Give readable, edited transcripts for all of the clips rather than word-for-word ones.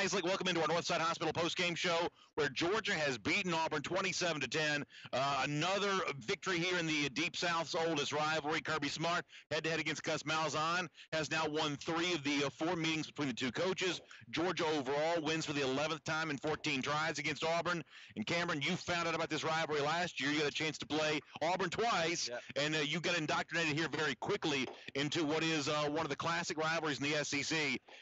Nisley. Welcome into our Northside Hospital postgame show where Georgia has beaten Auburn 27-10. Another victory here in the Deep South's oldest rivalry. Kirby Smart, head-to-head against Gus Malzahn, has now won 3 of the 4 meetings between the two coaches. Georgia overall wins for the 11th time in 14 tries against Auburn. And Cameron, you found out about this rivalry last year. You got a chance to play Auburn twice, and you got indoctrinated here very quickly into what is one of the classic rivalries in the SEC.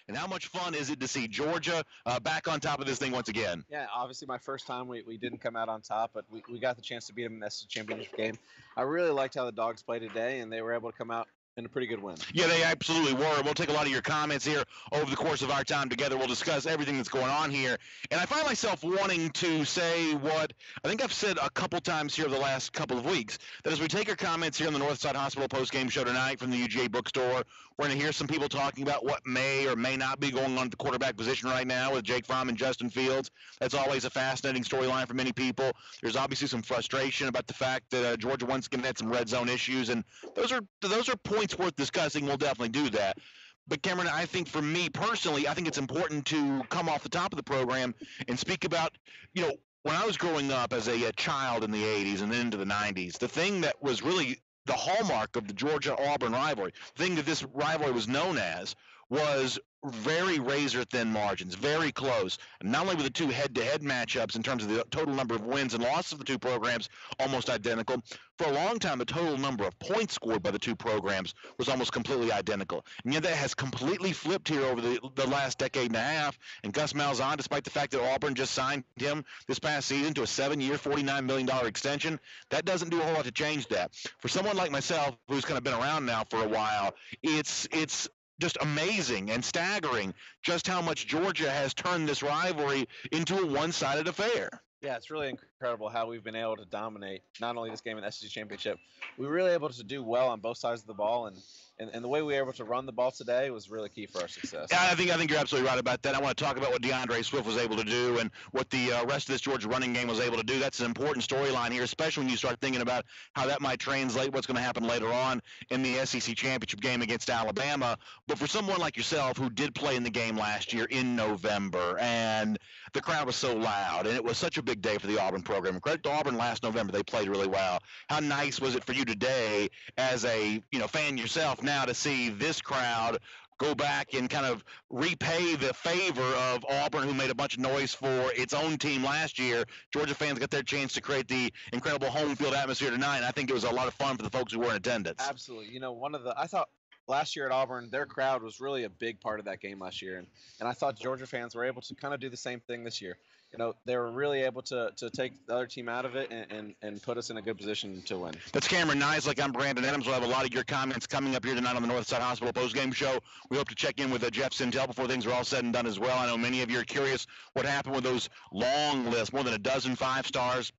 And how much fun is it to see Georgia back on top of this thing once again? Yeah, obviously my first time we didn't come out on top, but we got the chance to beat them in the SEC championship game. I really liked how the Dogs played today, and they were able to come out in a pretty good win. Yeah, they absolutely were. We'll take a lot of your comments here over the course of our time together. We'll discuss everything that's going on here. And I find myself wanting to say what I think I've said a couple times here over the last couple of weeks, that as we take our comments here on the Northside Hospital postgame show tonight from the UGA bookstore, we're going to hear some people talking about what may or may not be going on at the quarterback position right now with Jake Fromm and Justin Fields. That's always a fascinating storyline for many people. There's obviously some frustration about the fact that Georgia once again had some red zone issues, and those are points worth discussing. We'll definitely do that. But Cameron, I think for me personally, I think it's important to come off the top of the program and speak about, when I was growing up as a child in the 80s and then into the 90s, the thing that was really the hallmark of the Georgia-Auburn rivalry, the thing that this rivalry was known as, was very razor-thin margins, very close. And not only were the two head-to-head matchups in terms of the total number of wins and losses of the two programs almost identical, for a long time the total number of points scored by the two programs was almost completely identical. And yet that has completely flipped here over the last decade and a half. And Gus Malzahn, despite the fact that Auburn just signed him this past season to a 7-year, $49 million extension, that doesn't do a whole lot to change that. For someone like myself who's kind of been around now for a while, it's just amazing and staggering just how much Georgia has turned this rivalry into a one-sided affair. Yeah, it's really incredible how we've been able to dominate not only this game in the SEC championship. We were really able to do well on both sides of the ball, and the way we were able to run the ball today was really key for our success. Yeah, I think you're absolutely right about that. I want to talk about what DeAndre Swift was able to do and what the rest of this Georgia running game was able to do. That's an important storyline here, especially when you start thinking about how that might translate what's going to happen later on in the SEC championship game against Alabama. But for someone like yourself who did play in the game last year in November, and the crowd was so loud, and it was such a big day for the Auburn program. Credit to Auburn last November, they played really well. How nice was it for you today as a fan yourself now to see this crowd go back and kind of repay the favor of Auburn, who made a bunch of noise for its own team last year? Georgia fans got their chance to create the incredible home field atmosphere tonight, and I think it was a lot of fun for the folks who were in attendance. Absolutely. I thought last year at Auburn, their crowd was really a big part of that game last year, and I thought Georgia fans were able to kind of do the same thing this year. They were really able to take the other team out of it and put us in a good position to win. That's Cameron Nisley. I'm Brandon Adams. We'll have a lot of your comments coming up here tonight on the Northside Hospital postgame show. We hope to check in with Jeff Sintel before things are all said and done as well. I know many of you are curious what happened with those long lists, more than a dozen 5-stars,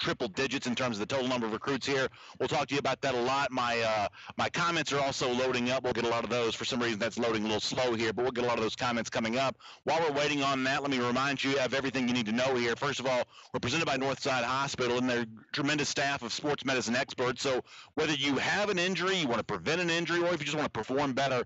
triple digits in terms of the total number of recruits here. We'll talk to you about that a lot. My comments are also loading up. We'll get a lot of those. For some reason, that's loading a little slow here, but we'll get a lot of those comments coming up. While we're waiting on that, let me remind you of everything you need to know here. First of all, we're presented by Northside Hospital and their tremendous staff of sports medicine experts. So whether you have an injury, you want to prevent an injury, or if you just want to perform better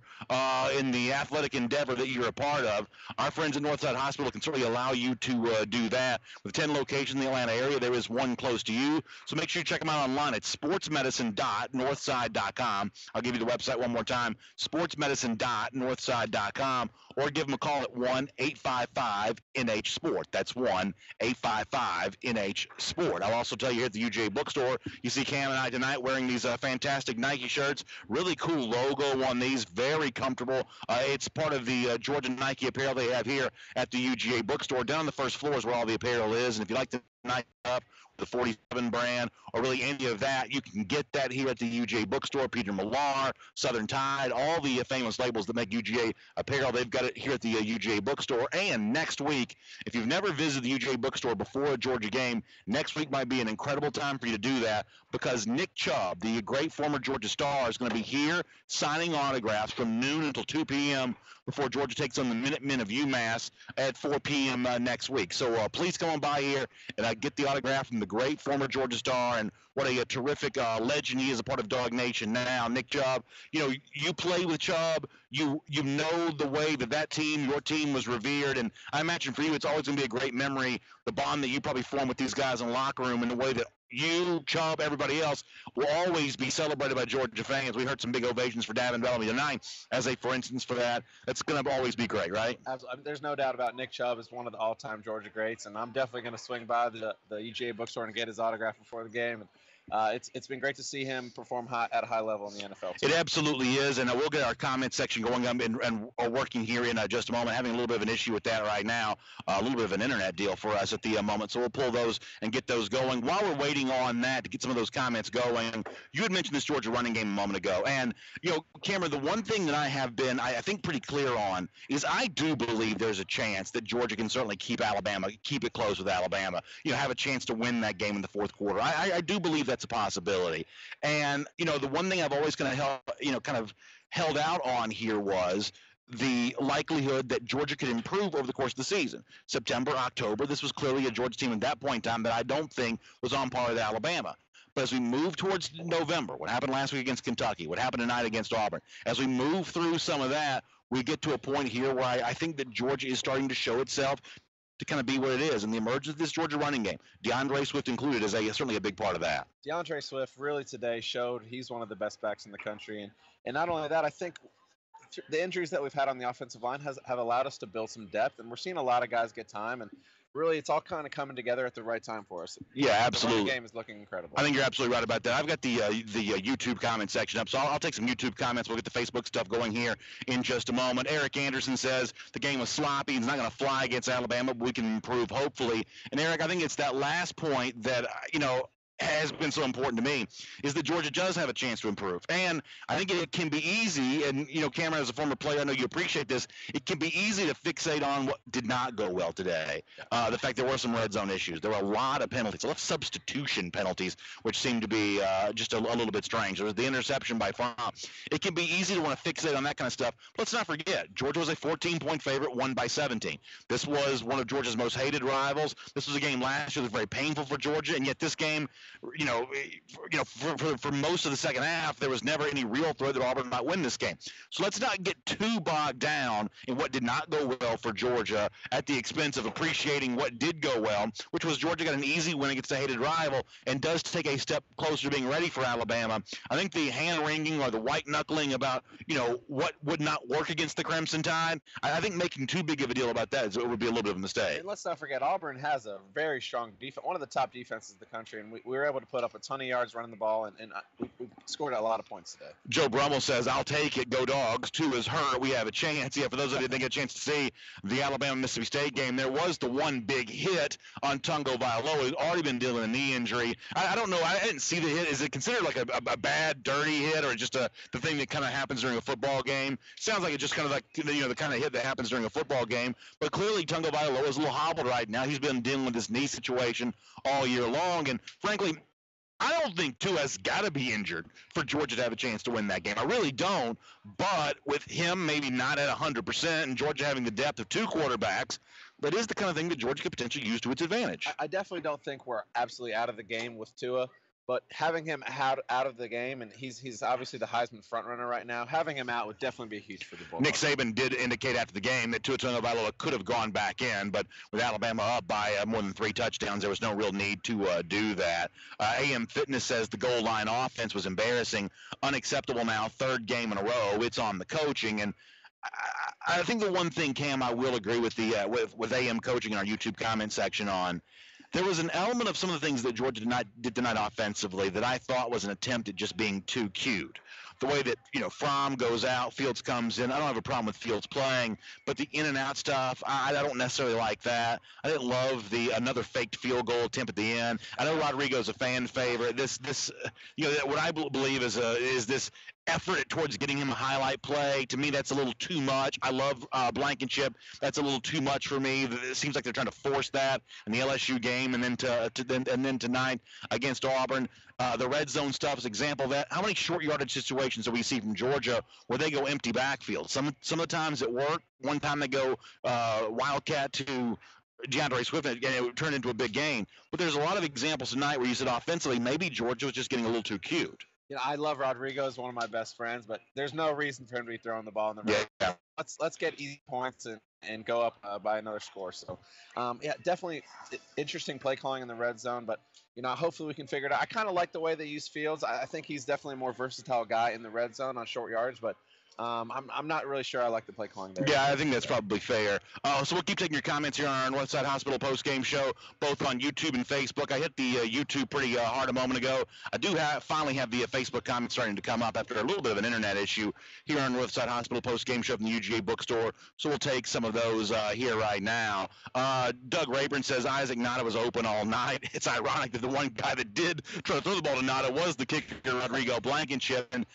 in the athletic endeavor that you're a part of, our friends at Northside Hospital can certainly allow you to do that. With 10 locations in the Atlanta area, there is one close to you. So make sure you check them out online at sportsmedicine.northside.com. I'll give you the website one more time, sportsmedicine.northside.com, or give them a call at 1-855-NH-SPORT. That's 1-855-NH-SPORT. I'll also tell you here at the UGA bookstore, you see Cam and I tonight wearing these fantastic Nike shirts. Really cool logo on these, very comfortable. It's part of the Georgia Nike apparel they have here at the UGA bookstore. Down on the first floor is where all the apparel is, and if you like to Nike up, the 47 brand, or really any of that, you can get that here at the UGA bookstore. Peter Millar, Southern Tide, all the famous labels that make UGA apparel, they've got it here at the UGA bookstore. And next week, if you've never visited the UGA bookstore before a Georgia game, next week might be an incredible time for you to do that, because Nick Chubb, the great former Georgia star, is going to be here signing autographs from noon until 2 p.m. before Georgia takes on the Minutemen of UMass at 4 p.m. Next week. So please come on by here and get the autograph from the great former Georgia star, and what a terrific legend he is, a part of Dog Nation now. Nick Chubb, you play with Chubb. You know the way that team, your team, was revered, and I imagine for you it's always going to be a great memory, the bond that you probably form with these guys in the locker room, and the way that you, Chubb, everybody else will always be celebrated by Georgia fans. We heard some big ovations for Davin Bellamy tonight as for instance, for that. That's going to always be great, right? Absolutely. There's no doubt about Nick Chubb is one of the all-time Georgia greats, and I'm definitely going to swing by the UGA bookstore and get his autograph before the game. And it's been great to see him perform at a high level in the NFL too. It absolutely is, and we'll get our comment section going up and working here in just a moment. Having a little bit of an issue with that right now, a little bit of an internet deal for us at the moment, so we'll pull those and get those going. While we're waiting on that to get some of those comments going, you had mentioned this Georgia running game a moment ago, and Cameron, the one thing that I have been, I think, pretty clear on is I do believe there's a chance that Georgia can certainly keep it close with Alabama, have a chance to win that game in the fourth quarter. I do believe that's a possibility. And the one thing I've always kind of held out on here was the likelihood that Georgia could improve over the course of the season. September, October, this was clearly a Georgia team at that point in time that I don't think was on par with Alabama. But as we move towards November, what happened last week against Kentucky, what happened tonight against Auburn, as we move through some of that, we get to a point here where I think that Georgia is starting to show itself to kind of be what it is. And the emergence of this Georgia running game, DeAndre Swift included, is certainly a big part of that. DeAndre Swift really today showed he's one of the best backs in the country. And not only that, I think the injuries that we've had on the offensive line have allowed us to build some depth. And we're seeing a lot of guys get time. And really, it's all kind of coming together at the right time for us. Yeah, absolutely. The game is looking incredible. I think you're absolutely right about that. I've got the YouTube comment section up, so I'll take some YouTube comments. We'll get the Facebook stuff going here in just a moment. Eric Anderson says the game was sloppy. It's not going to fly against Alabama, but we can improve, hopefully. And, Eric, I think it's that last point that, has been so important to me, is that Georgia does have a chance to improve. And I think it can be easy, and, Cameron, as a former player, I know you appreciate this, it can be easy to fixate on what did not go well today. The fact there were some red zone issues. There were a lot of penalties, a lot of substitution penalties, which seemed to be just a little bit strange. There was the interception by Fromm. It can be easy to want to fixate on that kind of stuff. Let's not forget, Georgia was a 14-point favorite, won by 17. This was one of Georgia's most hated rivals. This was a game last year that was very painful for Georgia, and yet this game, for most of the second half, there was never any real threat that Auburn might win this game. So let's not get too bogged down in what did not go well for Georgia at the expense of appreciating what did go well, which was Georgia got an easy win against a hated rival and does take a step closer to being ready for Alabama. I think the hand-wringing or the white-knuckling about, what would not work against the Crimson Tide, I think making too big of a deal about that would be a little bit of a mistake. And let's not forget, Auburn has a very strong defense, one of the top defenses in the country, and we were able to put up a ton of yards running the ball, and we scored a lot of points today. Joe Brummel says, I'll take it. Go Dogs. 2 is hurt. We have a chance. Yeah, for those of you that didn't get a chance to see the Alabama-Mississippi State game, there was the one big hit on Tungo Vailoa. He's already been dealing with a knee injury. I don't know. I didn't see the hit. Is it considered like a bad, dirty hit, or just the thing that kind of happens during a football game? Sounds like it's just kind of like, the kind of hit that happens during a football game. But clearly, Tungo Vailoa is a little hobbled right now. He's been dealing with this knee situation all year long, and frankly, I don't think Tua's got to be injured for Georgia to have a chance to win that game. I really don't. But with him maybe not at 100% and Georgia having the depth of 2 quarterbacks, that is the kind of thing that Georgia could potentially use to its advantage. I definitely don't think we're absolutely out of the game with Tua. But having him out of the game, and he's obviously the Heisman frontrunner right now, having him out would definitely be huge for the Bulldogs. Nick Saban did indicate after the game that Tua Tagovailoa could have gone back in, but with Alabama up by more than 3 touchdowns, there was no real need to do that. AM Fitness says the goal line offense was embarrassing, unacceptable now, 3rd game in a row. It's on the coaching, and I think the one thing, Cam, I will agree with with AM coaching in our YouTube comment section on. There was an element of some of the things that Georgia did tonight offensively that I thought was an attempt at just being too cute. The way that, Fromm goes out, Fields comes in. I don't have a problem with Fields playing, but the in and out stuff, I don't necessarily like that. I didn't love another faked field goal attempt at the end. I know Rodrigo's a fan favorite. What I believe is this effort towards getting him a highlight play. To me, that's a little too much. I love Blankenship. That's a little too much for me. It seems like they're trying to force that in the LSU game, and then tonight against Auburn. The red zone stuff is an example of that. How many short yardage situations do we see from Georgia where they go empty backfield? Some of the times it worked. One time they go wildcat to DeAndre Swift, and it turned into a big game. But there's a lot of examples tonight where you said offensively, maybe Georgia was just getting a little too cute. I love Rodrigo as one of my best friends, but there's no reason for him to be throwing the ball in the red. Yeah. Let's get easy points and go up by another score. So, definitely interesting play calling in the red zone, but hopefully we can figure it out. I kind of like the way they use Fields. I think he's definitely a more versatile guy in the red zone on short yards, but I'm not really sure I like the play calling there. Yeah, I think that's probably fair. So we'll keep taking your comments here on our Northside Hospital post-game show, both on YouTube and Facebook. I hit the YouTube pretty hard a moment ago. I do finally have the Facebook comments starting to come up after a little bit of an internet issue here on Northside Hospital post-game show from the UGA bookstore. So we'll take some of those here right now. Doug Rayburn says Isaac Nada was open all night. It's ironic that the one guy that did try to throw the ball to Nada was the kicker, Rodrigo Blankenship. And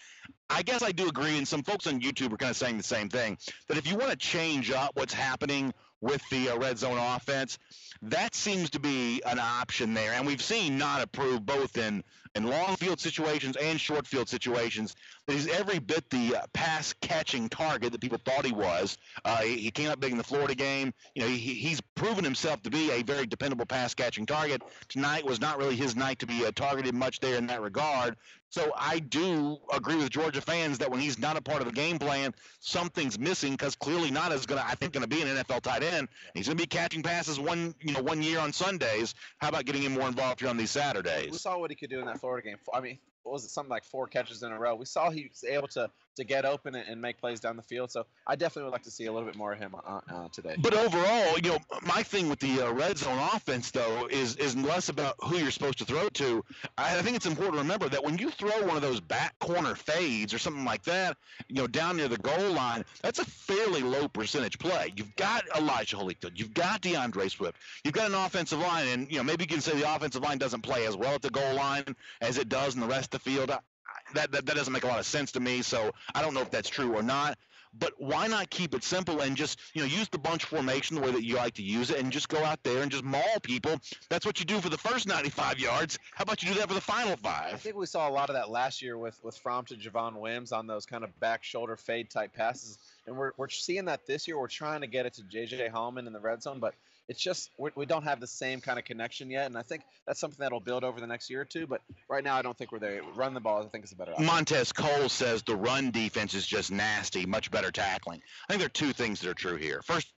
I guess I do agree, and some folks on YouTube are kind of saying the same thing, that if you want to change up what's happening with the red zone offense, that seems to be an option there. And we've seen not approved both in long field situations and short field situations. That he's every bit the pass catching target that people thought he was. He came up big in the Florida game. He's proven himself to be a very dependable pass catching target. Tonight was not really his night to be targeted much there in that regard. So I do agree with Georgia fans that when he's not a part of the game plan, something's missing, because clearly not as going to be an NFL tight end. He's going to be catching passes one year on Sundays. How about getting him more involved here on these Saturdays? We saw what he could do in that Florida game. I mean, what was it, something like 4 catches in a row? We saw he was able to get open and make plays down the field. So I definitely would like to see a little bit more of him today. But overall, my thing with the red zone offense, though, is less about who you're supposed to throw to. I think it's important to remember that when you throw one of those back corner fades or something like that, down near the goal line, that's a fairly low percentage play. You've got Elijah Holyfield. You've got DeAndre Swift. You've got an offensive line, and maybe you can say the offensive line doesn't play as well at the goal line as it does in the rest of the field. That doesn't make a lot of sense to me, so I don't know if that's true or not. But why not keep it simple and just use the bunch formation the way that you like to use it, and just go out there and just maul people? That's what you do for the first 95 yards. How about you do that for the final 5? I think we saw a lot of that last year with Fromm to Javon Wims on those kind of back shoulder fade type passes, and we're seeing that this year. We're trying to get it to J.J. Hallman in the red zone, but it's just we don't have the same kind of connection yet, and I think that's something that'll build over the next year or two. But right now, I don't think we're there. Run the ball, I think, is a better option. Montez Cole says the run defense is just nasty, much better tackling. I think there are 2 things that are true here. First,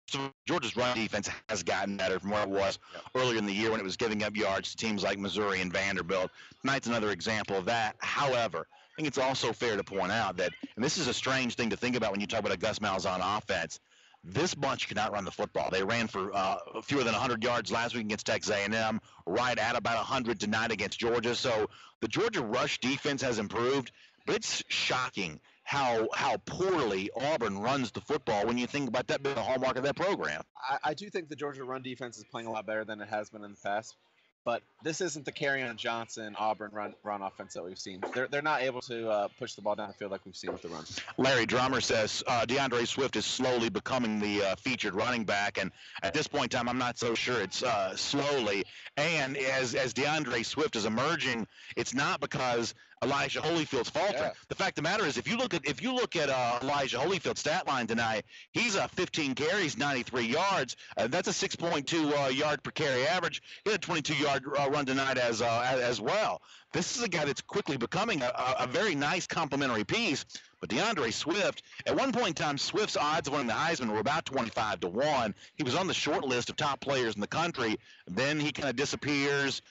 Georgia's run defense has gotten better from where it was earlier in the year when it was giving up yards to teams like Missouri and Vanderbilt. Tonight's another example of that. However, I think it's also fair to point out that, and this is a strange thing to think about when you talk about a Gus Malzahn offense, this bunch cannot run the football. They ran for fewer than 100 yards last week against Texas A&M, right at about 100 tonight against Georgia. So the Georgia rush defense has improved, but it's shocking how poorly Auburn runs the football when you think about that being the hallmark of that program. I do think the Georgia run defense is playing a lot better than it has been in the past. But this isn't the Kerryon Johnson Auburn run offense that we've seen. They're not able to push the ball down the field like we've seen with the run. Larry Drummer says DeAndre Swift is slowly becoming the featured running back, and at this point in time, I'm not so sure it's slowly. And as DeAndre Swift is emerging, it's not because Elijah Holyfield's faltering. Yeah. The fact of the matter is, if you look at Elijah Holyfield's stat line tonight, he's 15 carries, 93 yards. That's a 6.2 yard per carry average. He had a 22-yard run tonight as well. This is a guy that's quickly becoming a very nice complementary piece. But DeAndre Swift, at one point in time, Swift's odds of winning the Heisman were about 25-1. He was on the short list of top players in the country. Then he kind of disappears.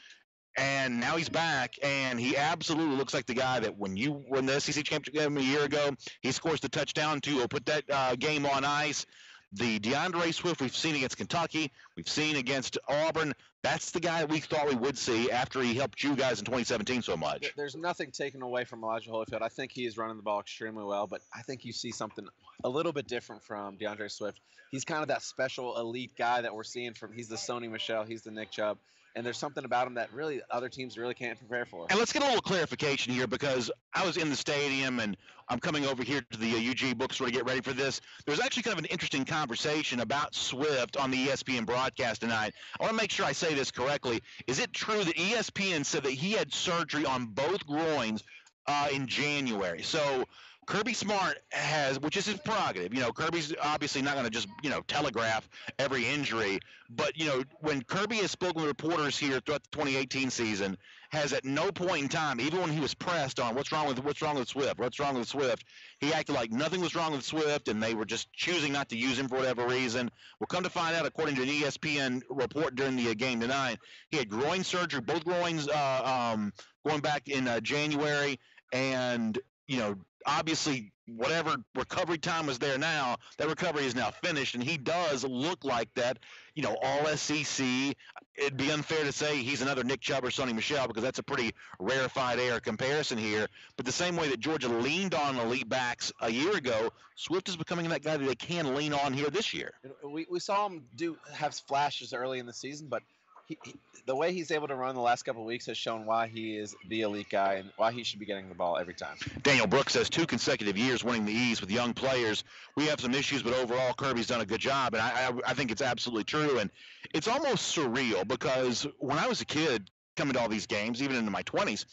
And now he's back, and he absolutely looks like the guy that when you win the SEC championship game a year ago, he scores the touchdown to put that game on ice. The DeAndre Swift we've seen against Kentucky, we've seen against Auburn, that's the guy we thought we would see after he helped you guys in 2017 so much. There's nothing taken away from Elijah Holyfield. I think he is running the ball extremely well, but I think you see something a little bit different from DeAndre Swift. He's kind of that special elite guy that we're seeing from – he's the Sony Michel, he's the Nick Chubb. and there's something about him that really other teams really can't prepare for. And let's get a little clarification here, because I was in the stadium and I'm coming over here to the UG bookstore to get ready for this. There's actually kind of an interesting conversation about Swift on the ESPN broadcast tonight. I want to make sure I say this correctly. Is it true that ESPN said that he had surgery on both groins in January? So Kirby Smart has, which is his prerogative. Kirby's obviously not going to just, telegraph every injury. But, when Kirby has spoken with reporters here throughout the 2018 season, has at no point in time, even when he was pressed on what's wrong with Swift, he acted like nothing was wrong with Swift, and they were just choosing not to use him for whatever reason. We'll come to find out, according to an ESPN report during the game tonight, he had groin surgery, both groins going back in January, and, obviously, whatever recovery time was there now, that recovery is now finished, and he does look like that, all SEC. It'd be unfair to say he's another Nick Chubb or Sonny Michel, because that's a pretty rarefied air comparison here. But the same way that Georgia leaned on elite backs a year ago, Swift is becoming that guy that they can lean on here this year. We saw him have flashes early in the season, but the way he's able to run the last couple of weeks has shown why he is the elite guy and why he should be getting the ball every time. Daniel Brooks says 2 consecutive years winning the East with young players. We have some issues, but overall Kirby's done a good job, and I think it's absolutely true. And it's almost surreal, because when I was a kid coming to all these games, even into my 20s,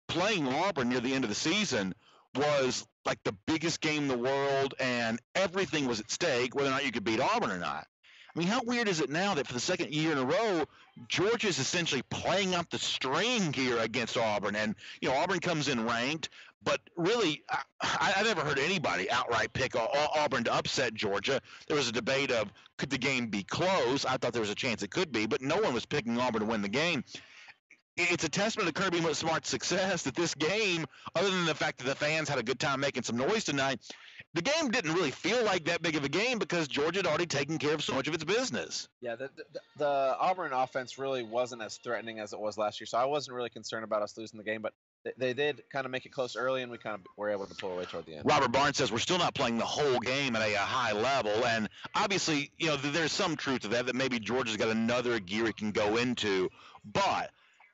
playing Auburn near the end of the season was like the biggest game in the world, and everything was at stake, whether or not you could beat Auburn or not. I mean, how weird is it now that for the second year in a row, Georgia is essentially playing up the string here against Auburn? And, Auburn comes in ranked, but really, I never heard anybody outright pick Auburn to upset Georgia. There was a debate of, could the game be close? I thought there was a chance it could be, but no one was picking Auburn to win the game. It's a testament to Kirby Smart's success that this game, other than the fact that the fans had a good time making some noise tonight, the game didn't really feel like that big of a game because Georgia had already taken care of so much of its business. Yeah, the Auburn offense really wasn't as threatening as it was last year, so I wasn't really concerned about us losing the game, but they did kind of make it close early, and we kind of were able to pull away toward the end. Robert Barnes says we're still not playing the whole game at a high level, and obviously, there's some truth to that maybe Georgia's got another gear it can go into, but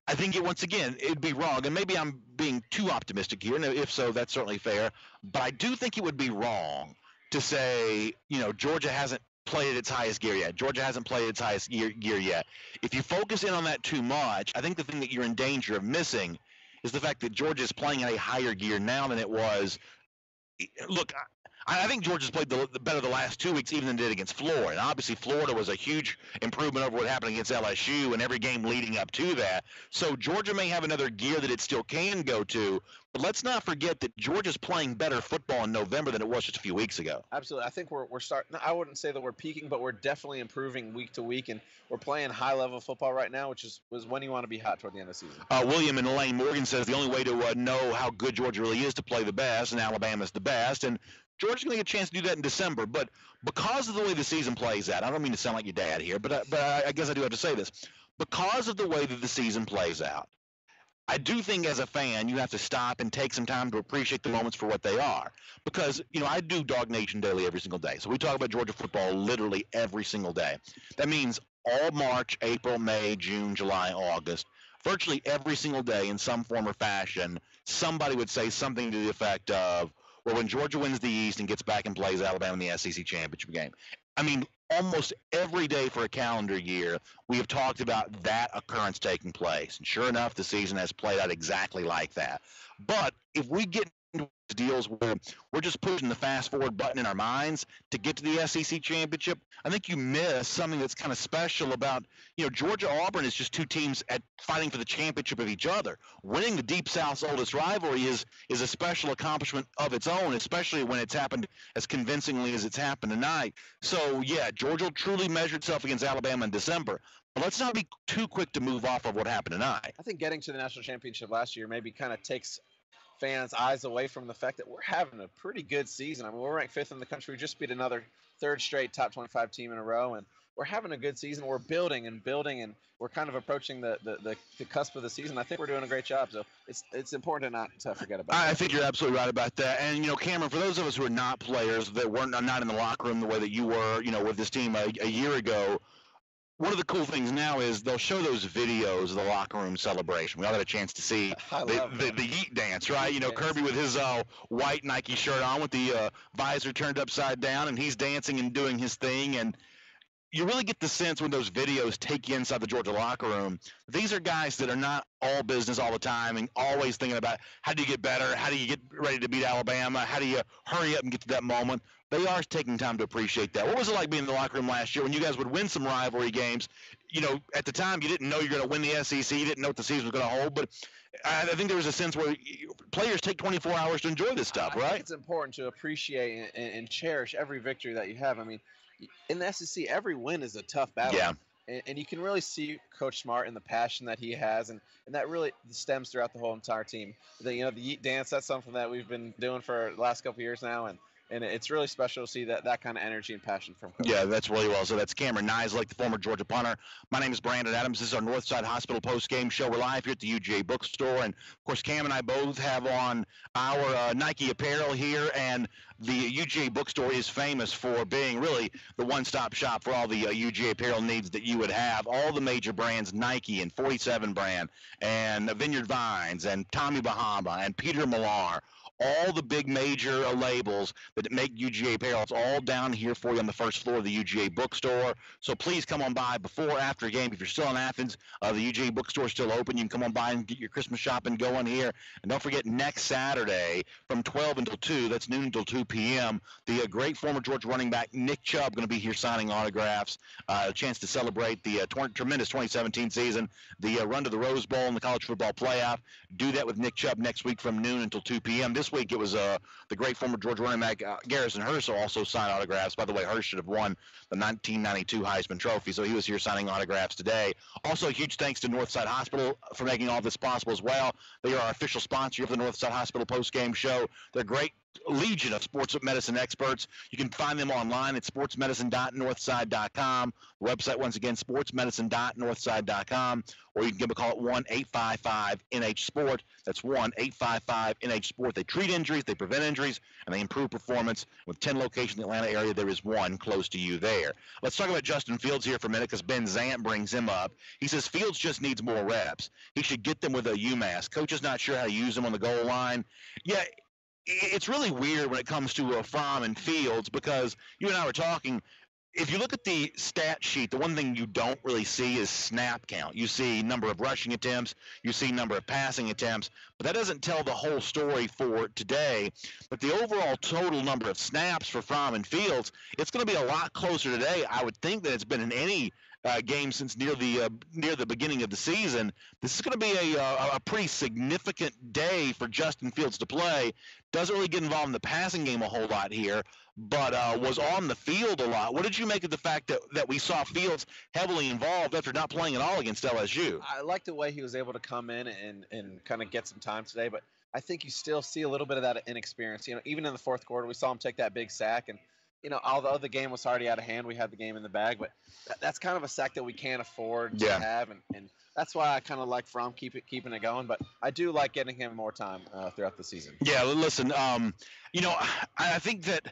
I think once again, it'd be wrong, and maybe I'm being too optimistic here, and if so, that's certainly fair, but I do think it would be wrong to say, Georgia hasn't played at its highest gear yet. Georgia hasn't played its highest gear yet. If you focus in on that too much, I think the thing that you're in danger of missing is the fact that Georgia is playing at a higher gear now than it was. Look, I think Georgia's played the better the last 2 weeks even than it did against Florida. And obviously Florida was a huge improvement over what happened against LSU and every game leading up to that. So Georgia may have another gear that it still can go to, but let's not forget that Georgia's playing better football in November than it was just a few weeks ago. Absolutely. I think we're starting – I wouldn't say that we're peaking, but we're definitely improving week to week, and we're playing high-level football right now, which was when you want to be hot toward the end of the season. William and Elaine Morgan says the only way to know how good Georgia really is to play the best, and Alabama's the best, and Georgia's going to get a chance to do that in December. But because of the way the season plays out, I don't mean to sound like your dad here, but I guess I do have to say this. Because of the way that the season plays out, I do think as a fan you have to stop and take some time to appreciate the moments for what they are. Because, I do Dog Nation Daily every single day. So we talk about Georgia football literally every single day. That means all March, April, May, June, July, August, virtually every single day in some form or fashion, somebody would say something to the effect of, well, when Georgia wins the East and gets back and plays Alabama in the SEC championship game. I mean, almost every day for a calendar year, we have talked about that occurrence taking place. And sure enough, the season has played out exactly like that. But if we get into deals where we're just pushing the fast-forward button in our minds to get to the SEC championship, I think you miss something that's kind of special about, Georgia-Auburn is just two teams fighting for the championship of each other. Winning the Deep South's oldest rivalry is a special accomplishment of its own, especially when it's happened as convincingly as it's happened tonight. So, yeah, Georgia will truly measure itself against Alabama in December. But let's not be too quick to move off of what happened tonight. I think getting to the national championship last year maybe kind of takes fans' eyes away from the fact that we're having a pretty good season. I mean, we're ranked 5th in the country. We just beat another third straight top 25 team in a row, and we're having a good season. We're building, and we're kind of approaching the cusp of the season. I think we're doing a great job, so it's important not to forget about that. I think you're absolutely right about that. And, Cameron, for those of us who are not players, that weren't not in the locker room the way that you were, with this team a year ago, one of the cool things now is they'll show those videos of the locker room celebration. We all got a chance to see the Yeet dance, right? You know, Kirby with his white Nike shirt on with the visor turned upside down, and he's dancing and doing his thing. And you really get the sense when those videos take you inside the Georgia locker room, these are guys that are not all business all the time and always thinking about how do you get better, how do you get ready to beat Alabama, how do you hurry up and get to that moment. They are taking time to appreciate that. What was it like being in the locker room last year when you guys would win some rivalry games? You know, at the time you didn't know you were going to win the SEC, you didn't know what the season was going to hold, but I think there was a sense where players take 24 hours to enjoy this stuff, right? I think it's important to appreciate and cherish every victory that you have. I mean, in the SEC, every win is a tough battle. Yeah. And you can really see Coach Smart and the passion that he has, and that really stems throughout the whole entire team. The Yeet dance, that's something that we've been doing for the last couple of years now, and it's really special to see that kind of energy and passion from Coach. Yeah, that's really well. So that's Cameron Nislake, the former Georgia punter. My name is Brandon Adams. This is our Northside Hospital post-game show. We're live here at the UGA bookstore. And, of course, Cam and I both have on our Nike apparel here. And the UGA bookstore is famous for being really the one-stop shop for all the UGA apparel needs that you would have. All the major brands, Nike and 47 brand and Vineyard Vines and Tommy Bahama and Peter Millar, all the big major labels that make UGA apparel. It's all down here for you on the first floor of the UGA bookstore. So please come on by before or after a game. If you're still in Athens, the UGA bookstore is still open. You can come on by and get your Christmas shopping going here. And don't forget, next Saturday from 12 until 2, that's noon until 2 p.m., the great former Georgia running back Nick Chubb going to be here signing autographs. A chance to celebrate the tremendous 2017 season, the run to the Rose Bowl and the college football playoff. Do that with Nick Chubb next week from noon until 2 p.m. This week it was the great former Georgia running back Garrison Hearst also signed autographs. By the way, Hearst should have won the 1992 Heisman Trophy, so he was here signing autographs today. Also, a huge thanks to Northside Hospital for making all this possible as well. They are our official sponsor of the Northside Hospital post-game show. They're great legion of sports medicine experts. You can find them online at sportsmedicine.northside.com. The website, once again, sportsmedicine.northside.com, or you can give them a call at 1-855-NH-SPORT. That's 1-855-NH-SPORT. They treat injuries, they prevent injuries, and they improve performance. With 10 locations in the Atlanta area, there is one close to you there. Let's talk about Justin Fields here for a minute because Ben Zant brings him up. He says Fields just needs more reps. He should get them with a UMass. Coach is not sure how to use them on the goal line. Yeah, it's really weird when it comes to Fromm and Fields because you and I were talking. If you look at the stat sheet, the one thing you don't really see is snap count. You see number of rushing attempts, you see number of passing attempts, but that doesn't tell the whole story for today. But the overall total number of snaps for Fromm and Fields, it's going to be a lot closer today, I would think, than it's been in any game since near the beginning of the season. This is going to be a pretty significant day for Justin Fields to play. Doesn't really get involved in the passing game a whole lot here, but was on the field a lot. What did you make of the fact that we saw Fields heavily involved after not playing at all against LSU? I like the way he was able to come in and kind of get some time today, but I think you still see a little bit of that inexperience. Even in the fourth quarter, we saw him take that big sack, and although the game was already out of hand, we had the game in the bag, but that's kind of a sack that we can't afford to have, and that's why I kind of like Fromm keeping it going, but I do like getting him more time throughout the season. Yeah, listen, I think that,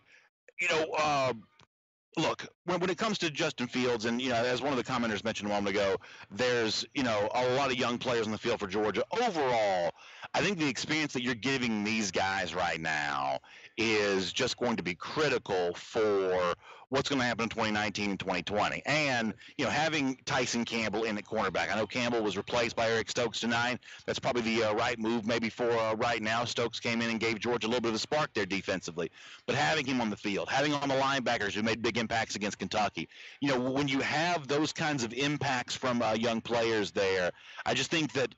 look, when it comes to Justin Fields, and, as one of the commenters mentioned a moment ago, there's, a lot of young players on the field for Georgia. Overall, I think the experience that you're giving these guys right now is just going to be critical for what's going to happen in 2019 and 2020. And, having Tyson Campbell in at cornerback. I know Campbell was replaced by Eric Stokes tonight. That's probably the right move maybe for right now. Stokes came in and gave Georgia a little bit of a spark there defensively. But having him on the field, having on the linebackers who made big impacts against Kentucky, when you have those kinds of impacts from young players there, I just think that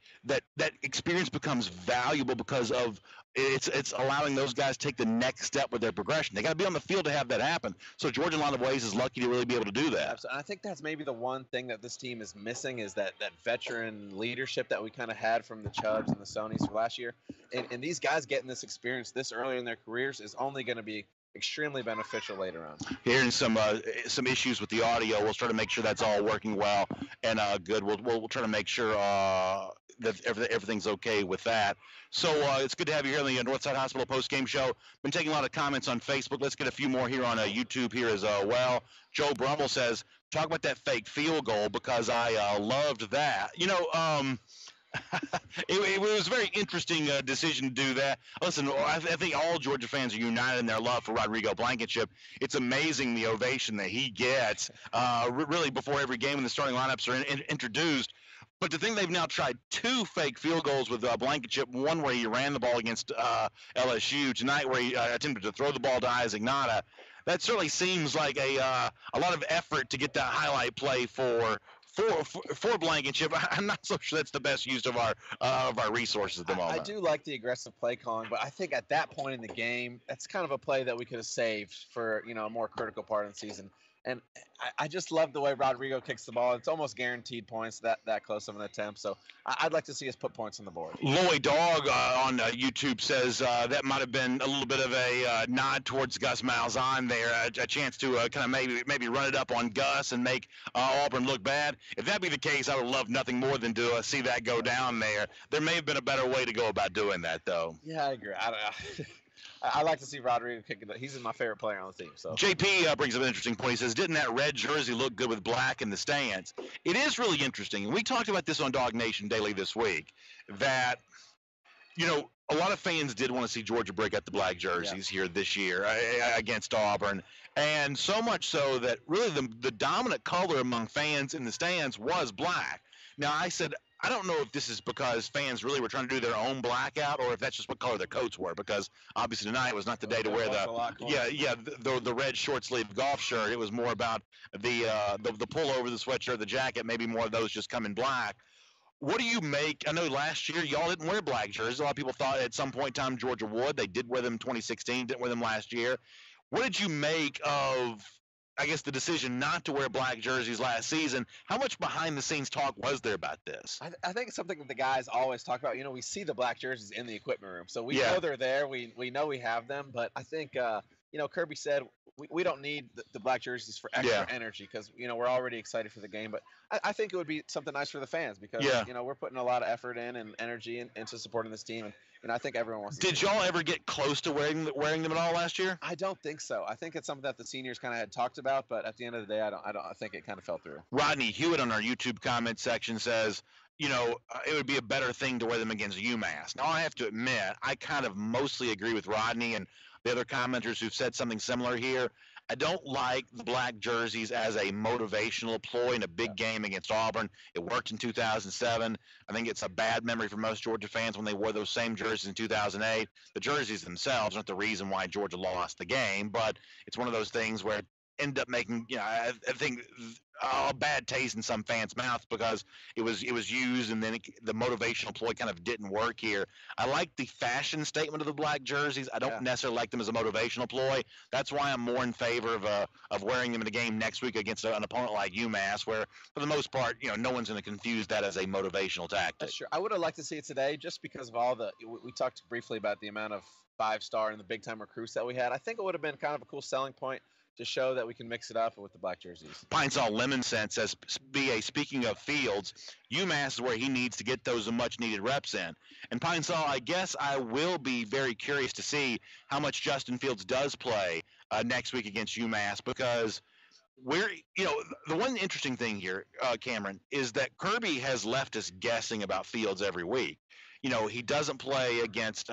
experience becomes valuable because of it's allowing those guys to take the next step with their progression. They got to be on the field to have that happen. So Georgia, in a lot of ways, is lucky to really be able to do that. Absolutely. I think that's maybe the one thing that this team is missing is that veteran leadership that we kind of had from the Chubbs and the Sonys for last year. And these guys getting this experience this early in their careers is only going to be extremely beneficial later on. Hearing some issues with the audio. We'll try to make sure that's all working well and good. We'll try to make sure that everything's okay with that. So it's good to have you here on the Northside Hospital post-game show. Been taking a lot of comments on Facebook. Let's get a few more here on YouTube here as well. Joe Brummel says, talk about that fake field goal because I loved that. It was a very interesting decision to do that. Listen, I think all Georgia fans are united in their love for Rodrigo Blankenship. It's amazing the ovation that he gets really before every game when the starting lineups are introduced. But to think they've now tried 2 fake field goals with Blankenship, one where he ran the ball against LSU, tonight where he attempted to throw the ball to Isaac Nada, that certainly seems like a lot of effort to get that highlight play for Blankenship. I'm not so sure that's the best use of our resources at the moment. I do like the aggressive play calling, but I think at that point in the game, that's kind of a play that we could have saved for a more critical part of the season. And I just love the way Rodrigo kicks the ball. It's almost guaranteed points that close of an attempt. So I'd like to see us put points on the board. Lloyd Dog on YouTube says that might have been a little bit of a nod towards Gus Malzahn there, a chance to kind of maybe run it up on Gus and make Auburn look bad. If that be the case, I would love nothing more than to see that go down there. There may have been a better way to go about doing that, though. Yeah, I agree. I like to see Rodrigo kick it. He's my favorite player on the team. So JP brings up an interesting point. He says, didn't that red jersey look good with black in the stands? It is really interesting. And we talked about this on Dog Nation Daily this week, that, a lot of fans did want to see Georgia break out the black jerseys here this year against Auburn. And so much so that really the dominant color among fans in the stands was black. Now, I said, I don't know if this is because fans really were trying to do their own blackout, or if that's just what color their coats were. Because obviously tonight was not the day to wear the red short sleeve golf shirt. It was more about the pullover, the sweatshirt, the jacket. Maybe more of those just come in black. What do you make? I know last year y'all didn't wear black jerseys. A lot of people thought at some point in time Georgia would. They did wear them in 2016. Didn't wear them last year. What did you make of, I guess, the decision not to wear black jerseys last season? How much behind-the-scenes talk was there about this? I think it's something that the guys always talk about. We see the black jerseys in the equipment room, so we know they're there. We know we have them, but I think Kirby said we don't need the black jerseys for extra energy because we're already excited for the game. But I think it would be something nice for the fans because we're putting a lot of effort and energy into supporting this team, and I think everyone wants to. Did y'all ever get close to wearing them at all last year? I don't think so. I think it's something that the seniors kind of had talked about, but at the end of the day, I think it kind of fell through. Rodney Hewitt on our YouTube comment section says, it would be a better thing to wear them against UMass. Now, I have to admit, I kind of mostly agree with Rodney and the other commenters who've said something similar here. I don't like the black jerseys as a motivational ploy in a big game against Auburn. It worked in 2007. I think it's a bad memory for most Georgia fans when they wore those same jerseys in 2008. The jerseys themselves aren't the reason why Georgia lost the game, but it's one of those things where it ended up making, I think, a bad taste in some fans' mouths because it was used and then the motivational ploy kind of didn't work here. I like the fashion statement of the black jerseys. I don't necessarily like them as a motivational ploy. That's why I'm more in favor of wearing them in a game next week against an opponent like UMass, where for the most part, no one's going to confuse that as a motivational tactic. That's true. I would have liked to see it today just because of all we talked briefly about the amount of 5-star and the big-time recruits that we had. I think it would have been kind of a cool selling point to show that we can mix it up with the black jerseys. Pine Sol Lemon Scent says, BA, speaking of Fields, UMass is where he needs to get those much-needed reps in. And Pine Sol, I guess I will be very curious to see how much Justin Fields does play next week against UMass because the one interesting thing here, Cameron, is that Kirby has left us guessing about Fields every week. He doesn't play against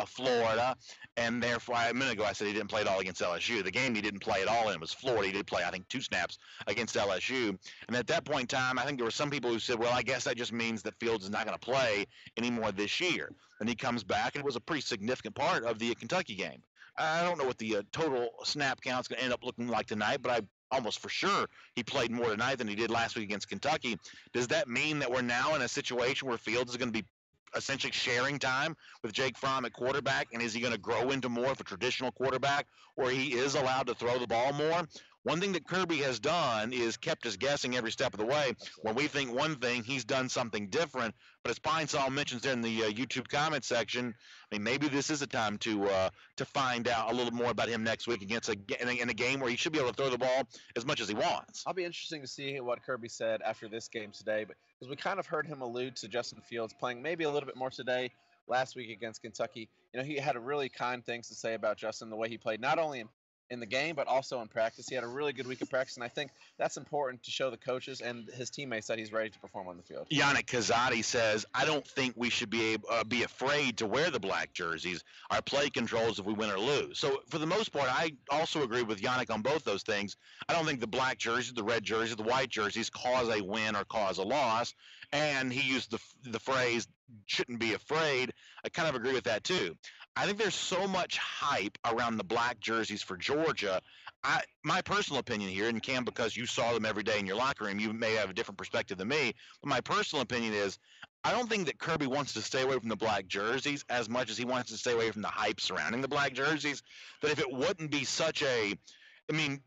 Florida, and therefore, a minute ago I said he didn't play at all against LSU. The game he didn't play at all in was Florida. He did play, I think, 2 snaps against LSU. And at that point in time, I think there were some people who said, well, I guess that just means that Fields is not going to play anymore this year. And he comes back, and it was a pretty significant part of the Kentucky game. I don't know what the total snap count is going to end up looking like tonight, but I almost for sure he played more tonight than he did last week against Kentucky. Does that mean that we're now in a situation where Fields is going to be essentially sharing time with Jake Fromm at quarterback, and is he going to grow into more of a traditional quarterback where he is allowed to throw the ball more? One thing that Kirby has done is kept us guessing every step of the way. When we think one thing, he's done something different. But as Pine Sol mentions there in the YouTube comment section, I mean, maybe this is a time to find out a little more about him next week against in a game where he should be able to throw the ball as much as he wants. I'll be interesting to see what Kirby said after this game today, but because we kind of heard him allude to Justin Fields playing maybe a little bit more today. Last week against Kentucky, he had a really kind things to say about Justin, the way he played, not only in in the game, but also in practice. He had a really good week of practice, and I think that's important to show the coaches and his teammates that he's ready to perform on the field. Yannick Kazadi says, I don't think we should be afraid to wear the black jerseys. Our play controls if we win or lose. So for the most part, I also agree with Yannick on both those things. I don't think the black jerseys, the red jerseys, the white jerseys cause a win or cause a loss. And he used the phrase, shouldn't be afraid. I kind of agree with that too. I think there's so much hype around the black jerseys for Georgia. My personal opinion here, and Cam, because you saw them every day in your locker room, you may have a different perspective than me, but my personal opinion is I don't think that Kirby wants to stay away from the black jerseys as much as he wants to stay away from the hype surrounding the black jerseys. But if it wouldn't be such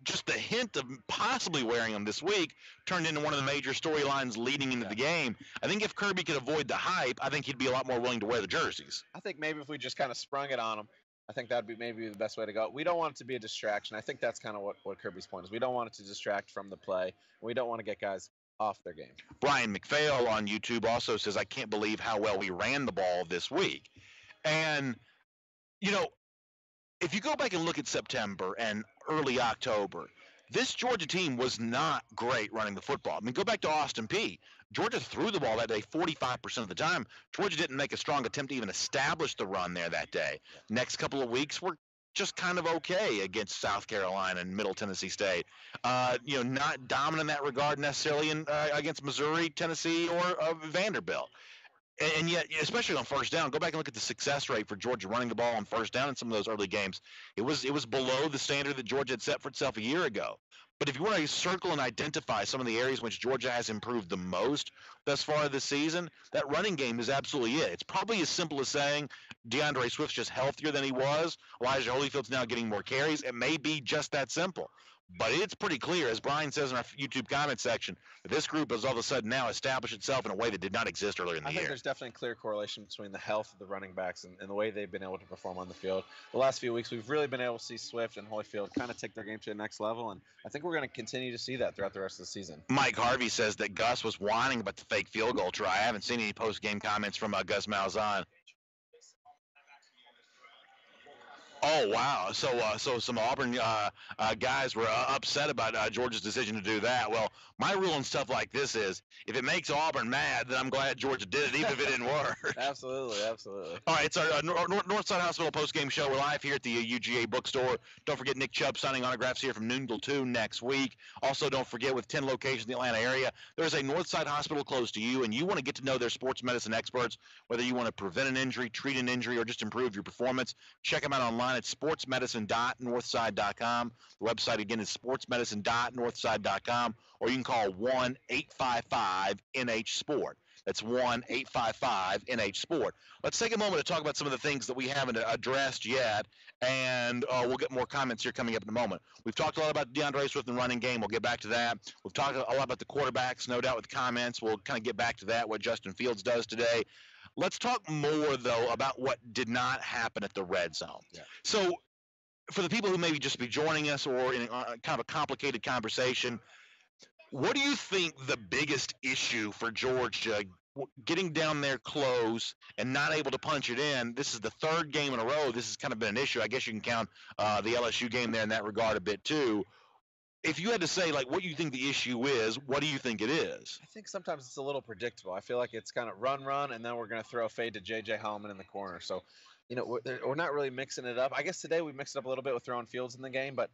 just the hint of possibly wearing them this week turned into one of the major storylines leading into the game. I think if Kirby could avoid the hype, I think he'd be a lot more willing to wear the jerseys. I think maybe if we just kind of sprung it on him, I think that would be maybe the best way to go. We don't want it to be a distraction. I think that's kind of what Kirby's point is. We don't want it to distract from the play. We don't want to get guys off their game. Brian McPhail on YouTube also says, I can't believe how well we ran the ball this week. And, if you go back and look at September and early October, this Georgia team was not great running the football. I mean, go back to Austin Peay. Georgia threw the ball that day 45% of the time. Georgia didn't make a strong attempt to even establish the run there that day. Next couple of weeks were just kind of okay against South Carolina and Middle Tennessee State. Not dominant in that regard necessarily against Missouri, Tennessee, or Vanderbilt. And yet, especially on first down, go back and look at the success rate for Georgia running the ball on first down in some of those early games. It was below the standard that Georgia had set for itself a year ago. But if you want to circle and identify some of the areas in which Georgia has improved the most thus far this season, that running game is absolutely it. It's probably as simple as saying DeAndre Swift's just healthier than he was. Elijah Holyfield's now getting more carries. It may be just that simple. But it's pretty clear, as Brian says in our YouTube comment section, that this group has all of a sudden now established itself in a way that did not exist earlier in the year. I think there's definitely a clear correlation between the health of the running backs and the way they've been able to perform on the field. The last few weeks, we've really been able to see Swift and Holyfield kind of take their game to the next level, and I think we're going to continue to see that throughout the rest of the season. Mike Harvey says that Gus was whining about the fake field goal try. I haven't seen any post-game comments from Gus Malzahn. Oh, wow. So some Auburn guys were upset about Georgia's decision to do that. Well, my rule on stuff like this is if it makes Auburn mad, then I'm glad Georgia did it, even if it didn't work. Absolutely. All right, it's our Northside Hospital post-game show. We're live here at the UGA bookstore. Don't forget Nick Chubb signing autographs here from noon till 2 next week. Also, don't forget, with 10 locations in the Atlanta area, there's a Northside Hospital close to you, and you want to get to know their sports medicine experts, whether you want to prevent an injury, treat an injury, or just improve your performance. Check them out online at sportsmedicine.northside.com. The website, again, is sportsmedicine.northside.com, or you can call 1-855-NH-SPORT. That's 1-855-NH-SPORT. Let's take a moment to talk about some of the things that we haven't addressed yet, and we'll get more comments here coming up in a moment. We've talked a lot about DeAndre Swift and the running game. We'll get back to that. We've talked a lot about the quarterbacks, no doubt, with comments. We'll kind of get back to that, what Justin Fields does today. Let's talk more, though, about what did not happen at the red zone. Yeah. So for the people who maybe just be joining us or in kind of a complicated conversation, what do you think the biggest issue for Georgia getting down there close and not able to punch it in? This is the third game in a row. This has kind of been an issue. I guess you can count the LSU game there in that regard a bit too. If you had to say, what you think the issue is, what do you think it is? I think sometimes it's a little predictable. I feel like it's kind of run, and then we're going to throw a fade to J.J. Holloman in the corner. So, we're not really mixing it up. I guess today we mixed it up a little bit with throwing Fields in the game, but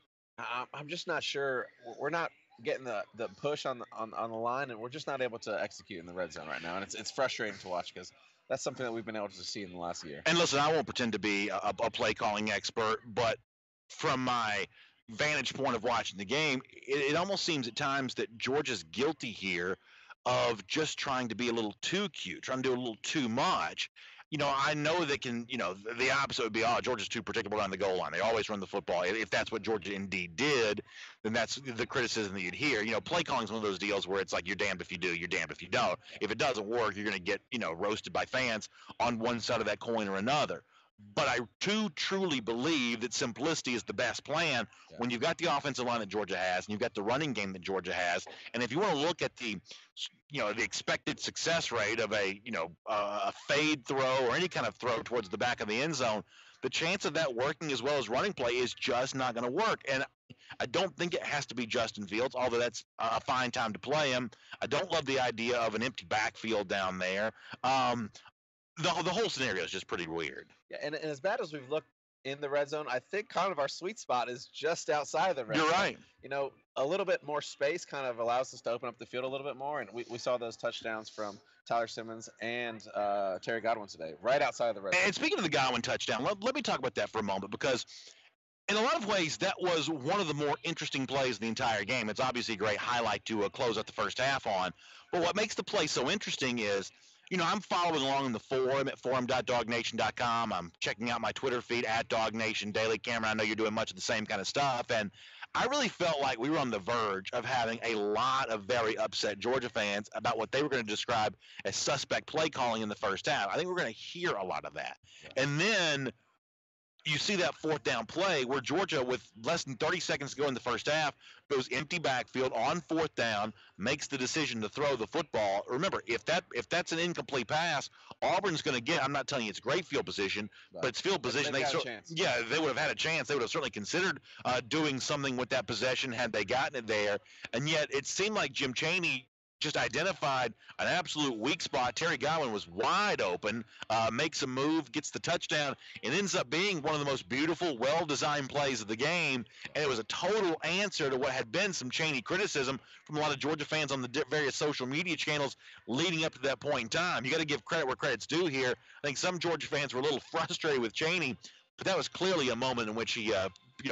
I'm just not sure. We're not getting the push on the line, and we're just not able to execute in the red zone right now. And it's frustrating to watch because that's something that we've been able to see in the last year. And listen, I won't pretend to be a play calling expert, but from my vantage point of watching the game, it almost seems at times that Georgia's guilty here of just trying to be a little too cute, trying to do a little too much. I know that the opposite would be, Georgia's too predictable on the goal line. They always run the football. If that's what Georgia indeed did, then that's the criticism that you'd hear. Play calling is one of those deals where it's like you're damned if you do, you're damned if you don't. If it doesn't work, you're going to get, roasted by fans on one side of that coin or another. But I truly believe that simplicity is the best plan when you've got the offensive line that Georgia has and you've got the running game that Georgia has. And if you want to look at the expected success rate of a fade throw or any kind of throw towards the back of the end zone, the chance of that working as well as running play is just not going to work. And I don't think it has to be Justin Fields, although that's a fine time to play him. I don't love the idea of an empty backfield down there. The whole scenario is just pretty weird. Yeah, and as bad as we've looked in the red zone, I think kind of our sweet spot is just outside of the red zone. You're right. A little bit more space kind of allows us to open up the field a little bit more, and we saw those touchdowns from Tyler Simmons and Terry Godwin today, right outside of the red zone. And speaking of the Godwin touchdown, let me talk about that for a moment, because in a lot of ways, that was one of the more interesting plays of the entire game. It's obviously a great highlight to close out the first half on. But what makes the play so interesting is, I'm following along in the forum at forum.dognation.com. I'm checking out my Twitter feed at DogNationDaily. Cameron, I know you're doing much of the same kind of stuff. And I really felt like we were on the verge of having a lot of very upset Georgia fans about what they were going to describe as suspect play calling in the first half. I think we're going to hear a lot of that. Yeah. And then you see that fourth down play where Georgia, with less than 30 seconds to go in the first half, goes empty backfield on fourth down, makes the decision to throw the football. Remember, if that's an incomplete pass, Auburn's going to get, I'm not telling you it's great field position, but it's field position. They would have had a chance. They would have certainly considered doing something with that possession had they gotten it there. And yet it seemed like Jim Chaney just identified an absolute weak spot. Terry Godwin was wide open, makes a move, gets the touchdown, and ends up being one of the most beautiful, well-designed plays of the game. And it was a total answer to what had been some Chaney criticism from a lot of Georgia fans on the various social media channels leading up to that point in time. You got to give credit where credit's due here. I think some Georgia fans were a little frustrated with Chaney, but that was clearly a moment in which he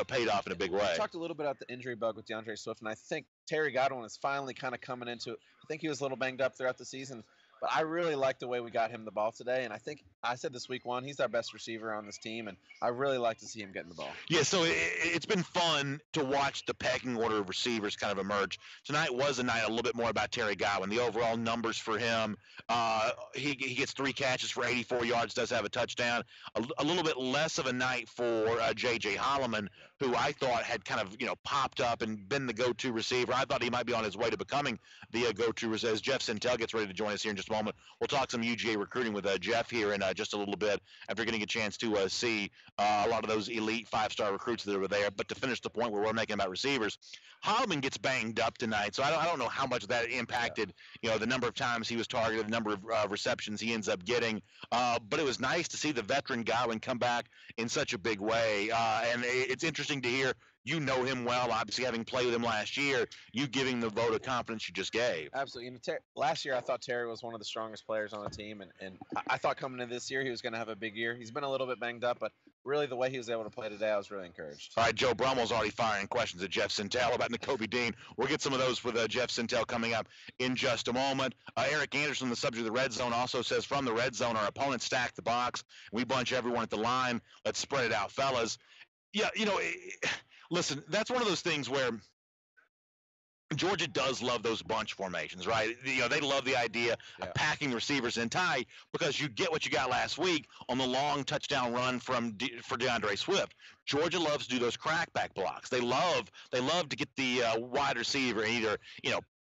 paid off in a big way. We talked a little bit about the injury bug with DeAndre Swift, and I think Terry Godwin is finally kind of coming into it. I think he was a little banged up throughout the season, but I really like the way we got him the ball today, and I think I said this week one, he's our best receiver on this team, and I really like to see him getting the ball. Yeah, so it's been fun to watch the pecking order of receivers kind of emerge. Tonight was a night a little bit more about Terry Godwin. The overall numbers for him, he gets 3 catches for 84 yards, does have a touchdown. A little bit less of a night for J.J. Holloman, who I thought had kind of popped up and been the go-to receiver. I thought he might be on his way to becoming the go-to receiver. As Jeff Sintel gets ready to join us here in just a moment, we'll talk some UGA recruiting with Jeff here in just a little bit after getting a chance to see a lot of those elite 5-star recruits that were there. But to finish the point where we're making about receivers, Holloman gets banged up tonight, so I don't know how much that impacted the number of times he was targeted, the number of receptions he ends up getting. But it was nice to see the veteran Godwin come back in such a big way, and it's interesting to hear. You know him well, obviously having played with him last year. You giving the vote of confidence you just gave. Absolutely. Last year I thought Terry was one of the strongest players on the team, and I thought coming into this year he was going to have a big year. He's been a little bit banged up, but really the way he was able to play today, I was really encouraged. All right, Joe Brummel's already firing questions at Jeff Sintel about Nakobe Dean. We'll get some of those with Jeff Sintel coming up in just a moment. Eric Anderson, the subject of the red zone, also says, from the red zone, our opponents stack the box. We bunch everyone at the line. Let's spread it out, fellas. Yeah, listen, that's one of those things where Georgia does love those bunch formations, right? They love the idea of packing the receivers in tight because you get what you got last week on the long touchdown run for DeAndre Swift. Georgia loves to do those crackback blocks. They love to get the wide receiver either,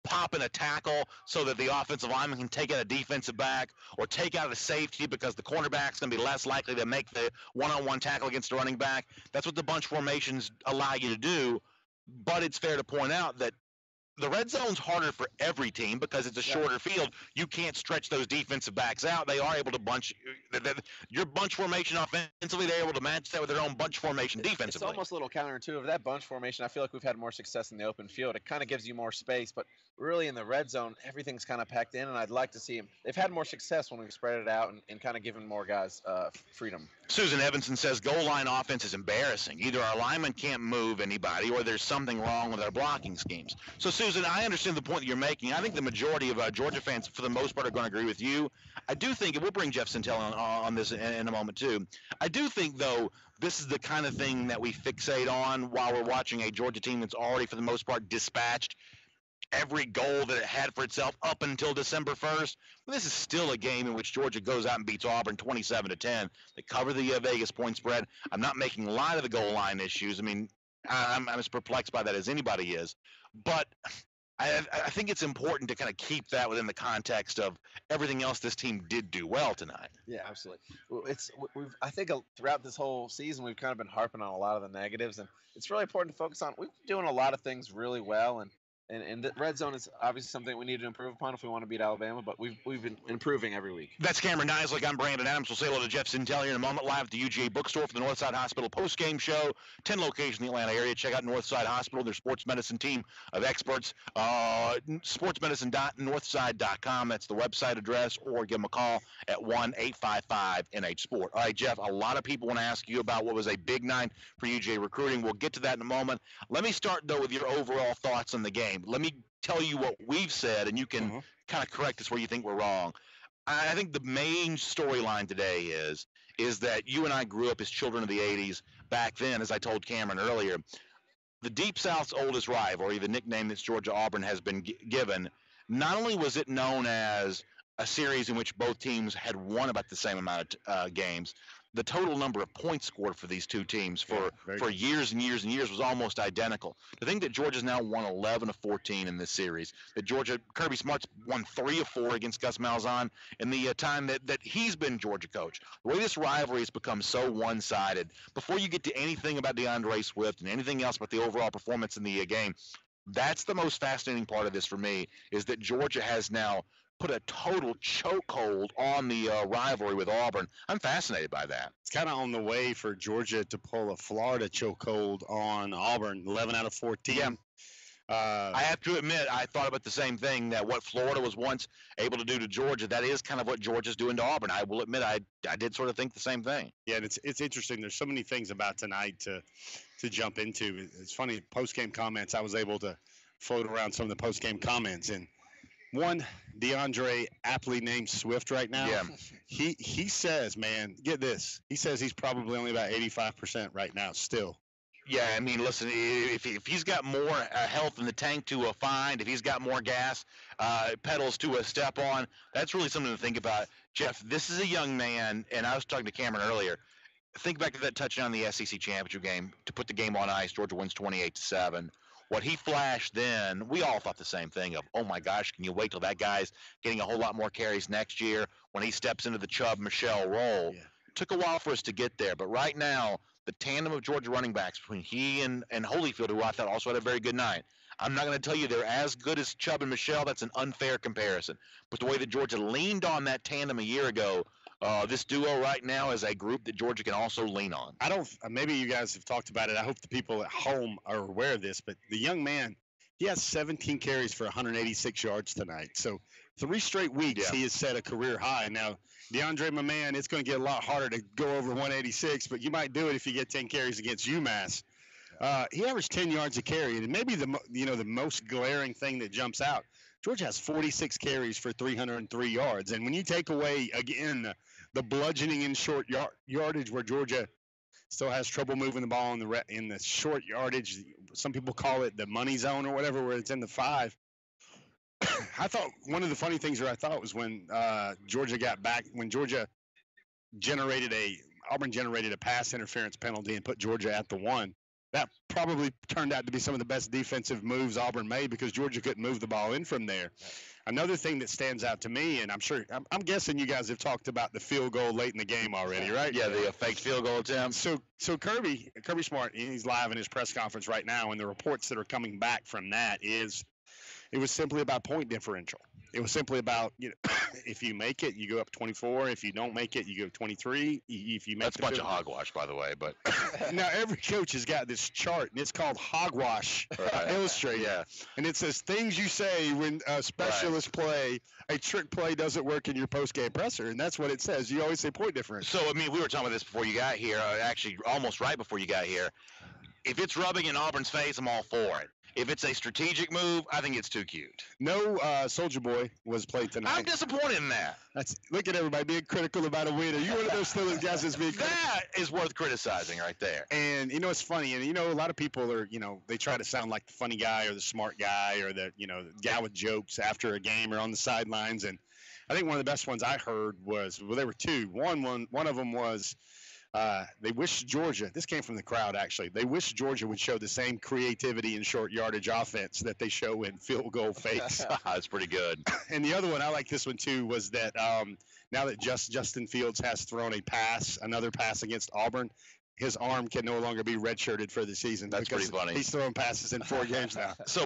popping a tackle so that the offensive lineman can take out a defensive back or take out a safety because the cornerback's going to be less likely to make the one-on-one tackle against the running back. That's what the bunch formations allow you to do. But it's fair to point out that the red zone's harder for every team because it's a shorter field. You can't stretch those defensive backs out. They are able to bunch your bunch formation offensively. They're able to match that with their own bunch formation defensively. It's almost a little counterintuitive. That bunch formation, I feel like we've had more success in the open field. It kind of gives you more space, but really in the red zone, everything's kind of packed in, and I'd like to see them. They've had more success when we've spread it out and kind of given more guys freedom. Susan Evanson says goal line offense is embarrassing. Either our linemen can't move anybody or there's something wrong with our blocking schemes. So, Susan, I understand the point that you're making. I think the majority of Georgia fans, for the most part, are going to agree with you. I do think, and we'll bring Jeff Sintel on this in a moment too, I do think, though, this is the kind of thing that we fixate on while we're watching a Georgia team that's already, for the most part, dispatched. every goal that it had for itself up until December 1st. But this is still a game in which Georgia goes out and beats Auburn 27-10. They cover the Vegas point spread. I'm not making light of the goal line issues. I mean, I'm as perplexed by that as anybody is. But I think it's important to kind of keep that within the context of everything else this team did do well tonight. Yeah, absolutely. I think throughout this whole season we've kind of been harping on a lot of the negatives, and it's really important to focus on. We've been doing a lot of things really well, and the red zone is obviously something we need to improve upon if we want to beat Alabama, but we've been improving every week. That's Cameron Nisley. I'm Brandon Adams. We'll say hello to Jeff Sintel here in a moment, live at the UGA bookstore for the Northside Hospital postgame show. 10 locations in the Atlanta area. Check out Northside Hospital, their sports medicine team of experts. Sportsmedicine.northside.com. That's the website address, or give them a call at 1-855-NH-SPORT. All right, Jeff, a lot of people want to ask you about what was a big night for UGA recruiting. We'll get to that in a moment. Let me start, though, with your overall thoughts on the game. Let me tell you what we've said, and you can kind of correct us where you think we're wrong. I think the main storyline today is that you and I grew up as children of the 80s. Back then, as I told Cameron earlier, the Deep South's oldest rivalry, the nickname that's Georgia-Auburn has been given, not only was it known as a series in which both teams had won about the same amount of games, the total number of points scored for these two teams for years and years and years was almost identical. To think that Georgia's now won 11 of 14 in this series, that Kirby Smart's won 3 of 4 against Gus Malzahn in the time that he's been Georgia coach. The way this rivalry has become so one-sided, before you get to anything about DeAndre Swift and anything else about the overall performance in the game, that's the most fascinating part of this for me, is that Georgia has now put a total chokehold on the rivalry with Auburn. I'm fascinated by that. It's kind of on the way for Georgia to pull a Florida chokehold on Auburn, 11 out of 14. Yeah. I have to admit, I thought about the same thing, that what Florida was once able to do to Georgia, that is kind of what Georgia's doing to Auburn. I will admit, I did sort of think the same thing. Yeah, and it's interesting. There's so many things about tonight to jump into. It's funny, post-game comments, I was able to float around some of the post-game comments, and one, DeAndre, aptly named Swift right now. Yeah. He says, man, get this. He says he's probably only about 85% right now still. Yeah, I mean, listen, if he's got more health in the tank to find, if he's got more gas, pedals to step on, that's really something to think about. Jeff, this is a young man, and I was talking to Cameron earlier. Think back to that touchdown in the SEC championship game to put the game on ice. Georgia wins 28-7. What he flashed then, we all thought the same thing of, oh my gosh, can you wait till that guy's getting a whole lot more carries next year when he steps into the Chubb-Michelle role. Yeah. It took a while for us to get there, but right now, the tandem of Georgia running backs between he and Holyfield, who I thought also had a very good night. I'm not going to tell you they're as good as Chubb and Michelle. That's an unfair comparison. But the way that Georgia leaned on that tandem a year ago, this duo right now is a group that Georgia can also lean on. Maybe you guys have talked about it. I hope the people at home are aware of this, but the young man, he has 17 carries for 186 yards tonight. So 3 straight weeks he has set a career high. Now, DeAndre, my man, it's going to get a lot harder to go over 186, but you might do it if you get 10 carries against UMass. He averaged 10 yards a carry, and maybe the most glaring thing that jumps out, Georgia has 46 carries for 303 yards. And when you take away, again, the bludgeoning in short yardage where Georgia still has trouble moving the ball in the short yardage, some people call it the money zone or whatever, where it's in the 5. I thought one of the funny things that I thought was when Georgia got back, when Auburn generated a pass interference penalty and put Georgia at the 1. That probably turned out to be some of the best defensive moves Auburn made because Georgia couldn't move the ball in from there. Another thing that stands out to me, and I'm guessing you guys have talked about the field goal late in the game already, right? Yeah, the fake field goal attempt. So Kirby Smart, he's live in his press conference right now, and the reports that are coming back from that is it was simply about point differential. It was simply about, if you make it, you go up 24. If you don't make it, you go 23. If you make That's a bunch of hogwash, by the way. But now every coach has got this chart, and it's called Hogwash Illustrated. Yeah. And it says things you say when specialists play, a trick play doesn't work in your post-game presser, and that's what it says. You always say point differential. So, I mean, we were talking about this before you got here, actually almost right before you got here. If it's rubbing in Auburn's face, I'm all for it. If it's a strategic move, I think it's too cute. No Soldier Boy was played tonight. I'm disappointed in that. Look at everybody being critical about a winner. You one of those Steelers guys that's being critical. That is worth criticizing right there. And, it's funny. And, a lot of people are, they try to sound like the funny guy or the smart guy or the guy with jokes after a game or on the sidelines. And I think one of the best ones I heard was, there were two. One of them was, they wish Georgia, this came from the crowd actually, they wish Georgia would show the same creativity in short yardage offense that they show in field goal fakes. That's pretty good. And the other one, I like this one too, was that now that Justin Fields has thrown another pass against Auburn, his arm can no longer be redshirted for the season. That's pretty funny. He's throwing passes in 4 games now. So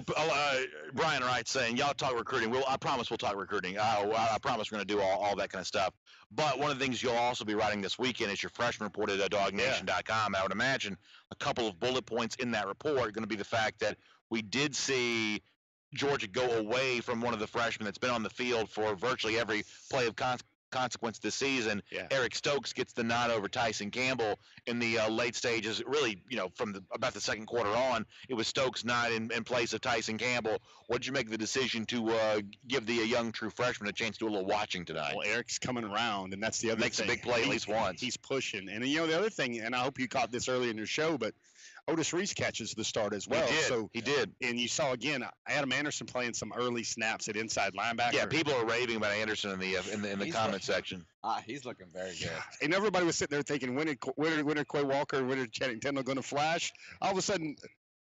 Brian Wright saying, y'all talk recruiting. I promise we'll talk recruiting. I promise we're going to do all that kind of stuff. But one of the things you'll also be writing this weekend is your freshman report at dognation.com. I would imagine a couple of bullet points in that report are going to be the fact that we did see Georgia go away from one of the freshmen that's been on the field for virtually every play of consequence this season. Yeah. Eric Stokes gets the nod over Tyson Campbell in the late stages. Really, from about the second quarter on, it was Stokes not in place of Tyson Campbell. What did you make of the decision to give the young true freshman a chance to do a little watching tonight? Well, Eric's coming around, and that's the other Makes thing. a big play at least once. He's pushing. And, the other thing, and I hope you caught this early in your show, but Otis Reese catches the start as well. He did. And you saw, again, Adam Anderson playing some early snaps at inside linebacker. Yeah, people are raving about Anderson in the comment section. He's looking very good. And everybody was sitting there thinking, when are Quay Walker and when are Channing Tindall going to flash? All of a sudden,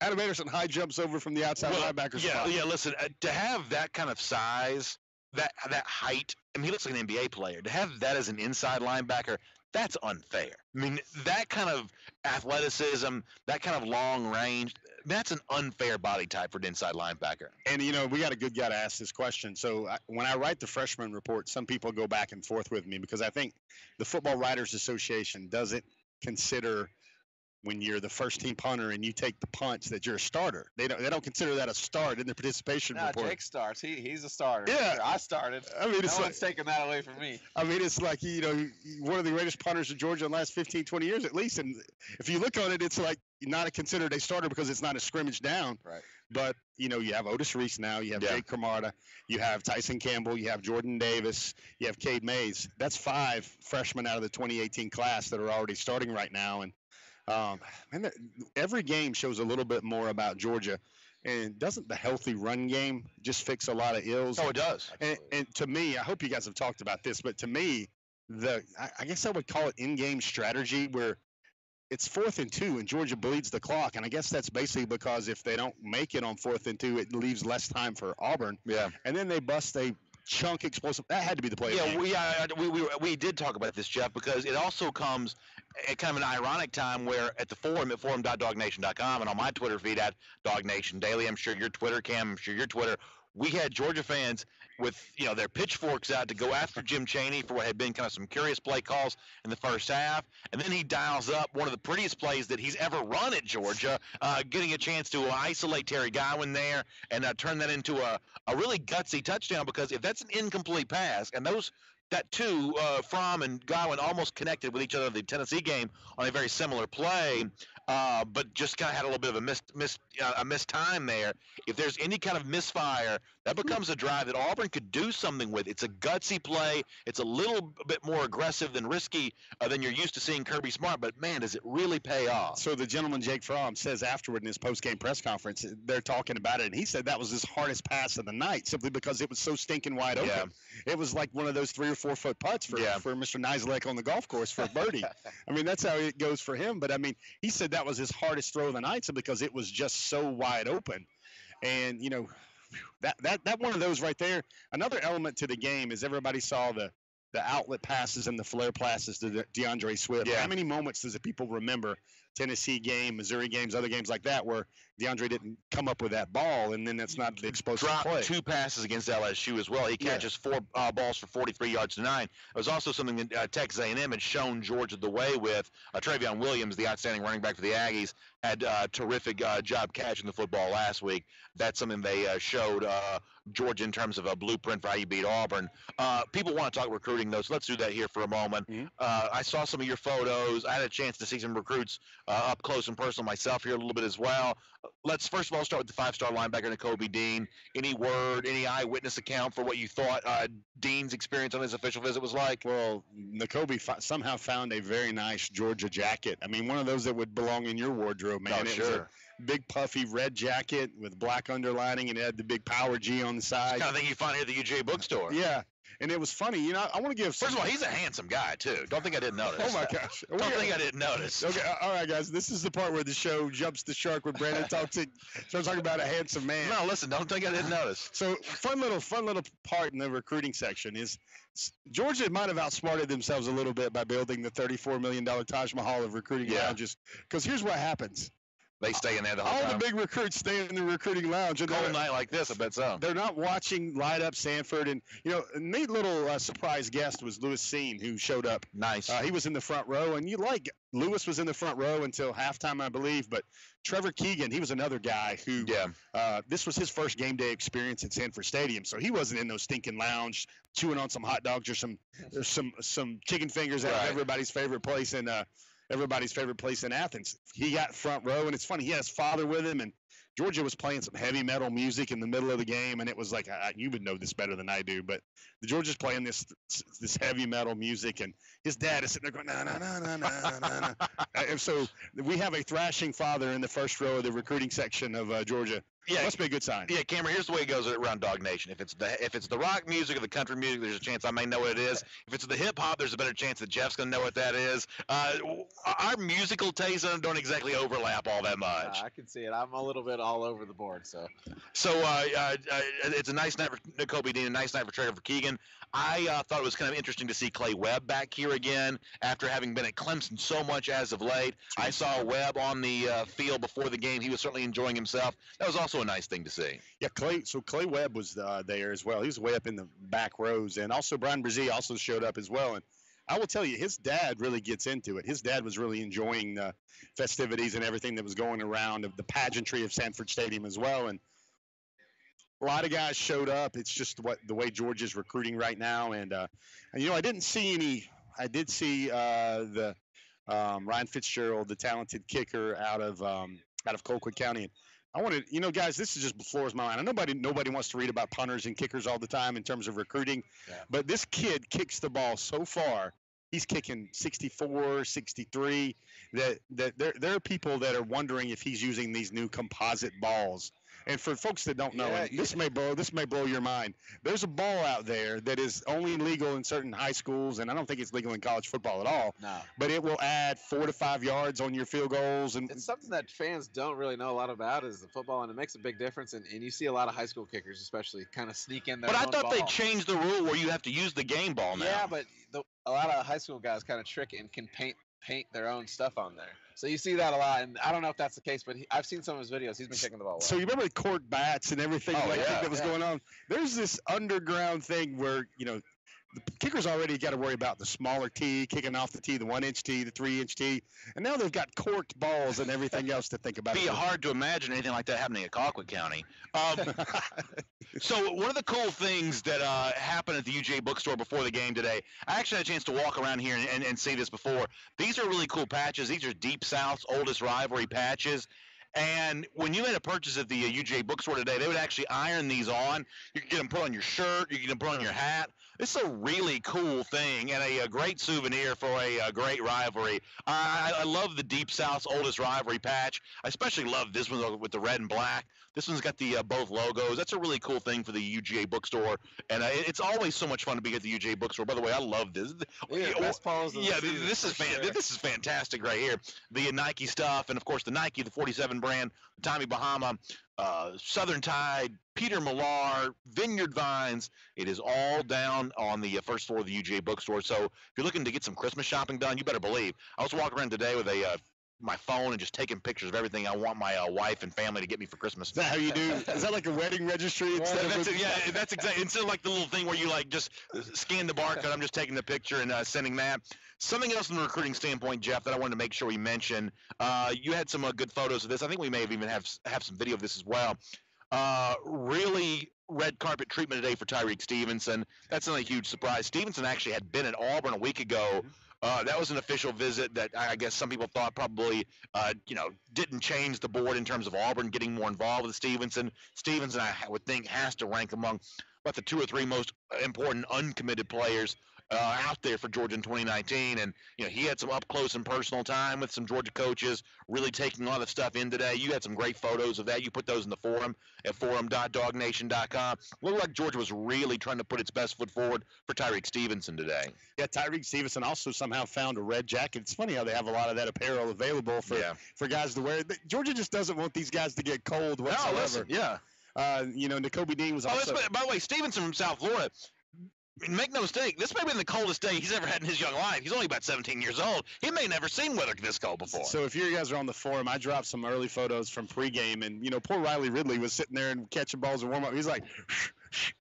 Adam Anderson high jumps over from the outside linebacker spot. Yeah, listen, to have that kind of size, that height, I mean, he looks like an NBA player. To have that as an inside linebacker, that's unfair. I mean, that kind of athleticism, that kind of long range, that's an unfair body type for an inside linebacker. And, we got a good guy to ask this question. So when I write the freshman report, some people go back and forth with me because I think the Football Writers Association doesn't consider when you're the first team punter and you take the punts that you're a starter. They don't consider that a start in the participation report. Jake starts. He's a starter. Yeah. I started. I mean, no one's taking that away from me. I mean, it's like, one of the greatest punters in Georgia in the last 15, 20 years at least. And if you look on it, it's like not considered a starter because it's not a scrimmage down. Right. But, you have Otis Reese now. You have Jake Cromartie. You have Tyson Campbell. You have Jordan Davis. You have Cade Mays. That's 5 freshmen out of the 2018 class that are already starting right now. And every game shows a little bit more about Georgia. And doesn't the healthy run game just fix a lot of ills? Oh, it does. And to me, I hope you guys have talked about this, but to me, I guess I would call it in-game strategy where it's 4th and 2 and Georgia bleeds the clock. And I guess that's basically because if they don't make it on 4th and 2, it leaves less time for Auburn. Yeah. And then they bust a chunk explosive. That had to be the play. Yeah, we did talk about this, Jeff, because it also comes at kind of an ironic time where at the forum at forum.dognation.com and on my Twitter feed at Dognation Daily, I'm sure your Twitter, Cam, I'm sure your Twitter, we had Georgia fans with their pitchforks out to go after Jim Chaney for what had been kind of some curious play calls in the first half, and then he dials up one of the prettiest plays that he's ever run at Georgia, getting a chance to isolate Terry Godwin there and turn that into a really gutsy touchdown, because if that's an incomplete pass, and that two, Fromm and Godwin almost connected with each other in the Tennessee game on a very similar play, but just kind of had a little bit of a missed time there. If there's any kind of misfire, that becomes a drive that Auburn could do something with. It's a gutsy play. It's a little bit more aggressive than risky than you're used to seeing Kirby Smart, but, man, does it really pay off. So the gentleman, Jake Fromm, says afterward in his post-game press conference, they're talking about it, and he said that was his hardest pass of the night simply because it was so stinking wide open. Yeah. It was like one of those 3 or 4 foot putts for Mr. Nizelek on the golf course for a birdie. I mean, that's how it goes for him. But, I mean, he said that was his hardest throw of the night simply because it was just so wide open. And, that one of those right there. Another element to the game is everybody saw the outlet passes and the flare passes to DeAndre Swift. Yeah. How many moments does the people remember Tennessee game, Missouri games, other games like that where DeAndre didn't come up with that ball, and then that's not the explosive play. Dropped 2 passes against LSU as well. He catches 4 balls for 43 yards to 9. It was also something that Texas A&M had shown Georgia the way with. Travion Williams, the outstanding running back for the Aggies, had a terrific job catching the football last week. That's something they showed Georgia in terms of a blueprint for how you beat Auburn. People want to talk recruiting, though, so let's do that here for a moment. Mm-hmm. I saw some of your photos. I had a chance to see some recruits up close and personal myself here a little bit as well. Let's first of all start with the 5-star linebacker, Nakobe Dean. Any word, any eyewitness account for what you thought Dean's experience on his official visit was like? Well, Nakobe somehow found a very nice Georgia jacket. I mean, one of those that would belong in your wardrobe, man. Oh, sure. It was a big puffy red jacket with black underlining, and it had the big Power G on the side. It's the kind of thing you find here at the UJ bookstore. Yeah. And it was funny, I want to give. First of all, he's a handsome guy too. Don't think I didn't notice. Oh my gosh! Don't think I didn't notice. Okay, all right, guys. This is the part where the show jumps the shark when Brandon starts talking about a handsome man. No, listen. Don't think I didn't notice. So fun little part in the recruiting section is Georgia might have outsmarted themselves a little bit by building the $34 million Taj Mahal of recruiting lounges. Because here's what happens. They stay in there the whole time. All the big recruits stay in the recruiting lounge. And cold night like this, I bet so. They're not watching Light Up Sanford. And, a neat little surprise guest was Lewis Seen, who showed up. Nice. He was in the front row. And Lewis was in the front row until halftime, I believe. But Trevor Keegan, he was another guy who this was his first game day experience at Sanford Stadium. So he wasn't in no stinking lounge chewing on some hot dogs or some chicken fingers at everybody's favorite place in Athens. He got front row, and it's funny. He had his father with him, and Georgia was playing some heavy metal music in the middle of the game, and it was like, you would know this better than I do, but the Georgia's playing this heavy metal music, and his dad is sitting there going, na, na, na, na, na, na, na. And so we have a thrashing father in the first row of the recruiting section of Georgia. Yeah, must be a good sign. Yeah, Cameron, here's the way it goes around Dog Nation. If it's the rock music or the country music, there's a chance I may know what it is. If it's the hip hop, there's a better chance that Jeff's gonna know what that is. Our musical tastes don't exactly overlap all that much. I can see it. I'm a little bit all over the board. So it's a nice night for Nakobe Dean, a nice night for Trevor Keegan. I thought it was kind of interesting to see Clay Webb back here again after having been at Clemson so much as of late. I saw Webb on the field before the game. He was certainly enjoying himself. That was also a nice thing to see. Yeah, Clay Webb was there as well. He was way up in the back rows. And also Brian Brzee also showed up as well. And I will tell you, his dad really gets into it. His dad was really enjoying the festivities and everything that was going around, of the pageantry of Sanford Stadium as well. And a lot of guys showed up. It's just the way Georgia's recruiting right now. And I didn't see any. I did see the Ryan Fitzgerald, the talented kicker out of Colquitt County. I wanted, guys, this is just floors my mind. Nobody wants to read about punters and kickers all the time in terms of recruiting, but this kid kicks the ball so far. He's kicking 64, 63. That there are people that are wondering if he's using these new composite balls. And for folks that don't know, this may blow your mind. There's a ball out there that is only legal in certain high schools, and I don't think it's legal in college football at all. No. But it will add 4 to 5 yards on your field goals, and it's something that fans don't really know a lot about is the football, and it makes a big difference. And you see a lot of high school kickers, especially, kind of sneak in there. But I thought they changed the rule where you have to use the game ball now. Yeah, but a lot of high school guys kind of trick and can paint their own stuff on there. So you see that a lot, and I don't know if that's the case, but I've seen some of his videos. He's been kicking the ball well. So you remember the court bats and everything that was going on? There's this underground thing where, the kickers already got to worry about the smaller tee, kicking off the tee, the 1-inch tee, the 3-inch tee, and now they've got corked balls and everything else to think about. It'd be hard to imagine anything like that happening at Colquitt County. So one of the cool things that happened at the UJ bookstore before the game today, I actually had a chance to walk around here and see this before. These are really cool patches. These are Deep South's oldest rivalry patches. And when you made a purchase at the UJ bookstore today, they would actually iron these on. You can get them put on your shirt. You can get them put on your hat. This is a really cool thing and a great souvenir for a great rivalry. I love the Deep South's oldest rivalry patch. I especially love this one with the red and black. This one's got the both logos. That's a really cool thing for the UGA bookstore, and it's always so much fun to be at the UGA bookstore. By the way, I love this. This is fantastic right here. The Nike stuff, and of course the Nike, the 47 brand, Tommy Bahama, Southern Tide, Peter Millar, Vineyard Vines. It is all down on the first floor of the UGA bookstore. So if you're looking to get some Christmas shopping done, you better believe. I was walking around today with my phone and just taking pictures of everything I want my wife and family to get me for Christmas. Is that how you do? Is that like a wedding registry? That's exactly. Instead of like the little thing where you like just scan the barcode, I'm just taking the picture and sending that. Something else from the recruiting standpoint, Jeff, that I wanted to make sure we mention. You had some good photos of this. I think we may have even have some video of this as well. Really red carpet treatment today for Tyreek Stevenson. That's not a huge surprise. Stevenson actually had been at Auburn a week ago That was an official visit that I guess some people thought probably, didn't change the board in terms of Auburn getting more involved with Stevenson. Stevenson, I would think, has to rank among about the 2 or 3 most important uncommitted players out there for Georgia in 2019. And, he had some up close and personal time with some Georgia coaches, really taking a lot of stuff in today. You had some great photos of that. You put those in the forum at forum.dognation.com. Looked like Georgia was really trying to put its best foot forward for Tyreek Stevenson today. Yeah, Tyreek Stevenson also somehow found a red jacket. It's funny how they have a lot of that apparel available for guys to wear. Georgia just doesn't want these guys to get cold whatsoever. No, listen, yeah. N'Kobe Dean was also. By the way, Stevenson from South Florida. Make no mistake, this may have been the coldest day he's ever had in his young life. He's only about 17 years old. He may never seen weather this cold before. So if you guys are on the forum, I dropped some early photos from pregame, and poor Riley Ridley was sitting there and catching balls and warm up. He's like,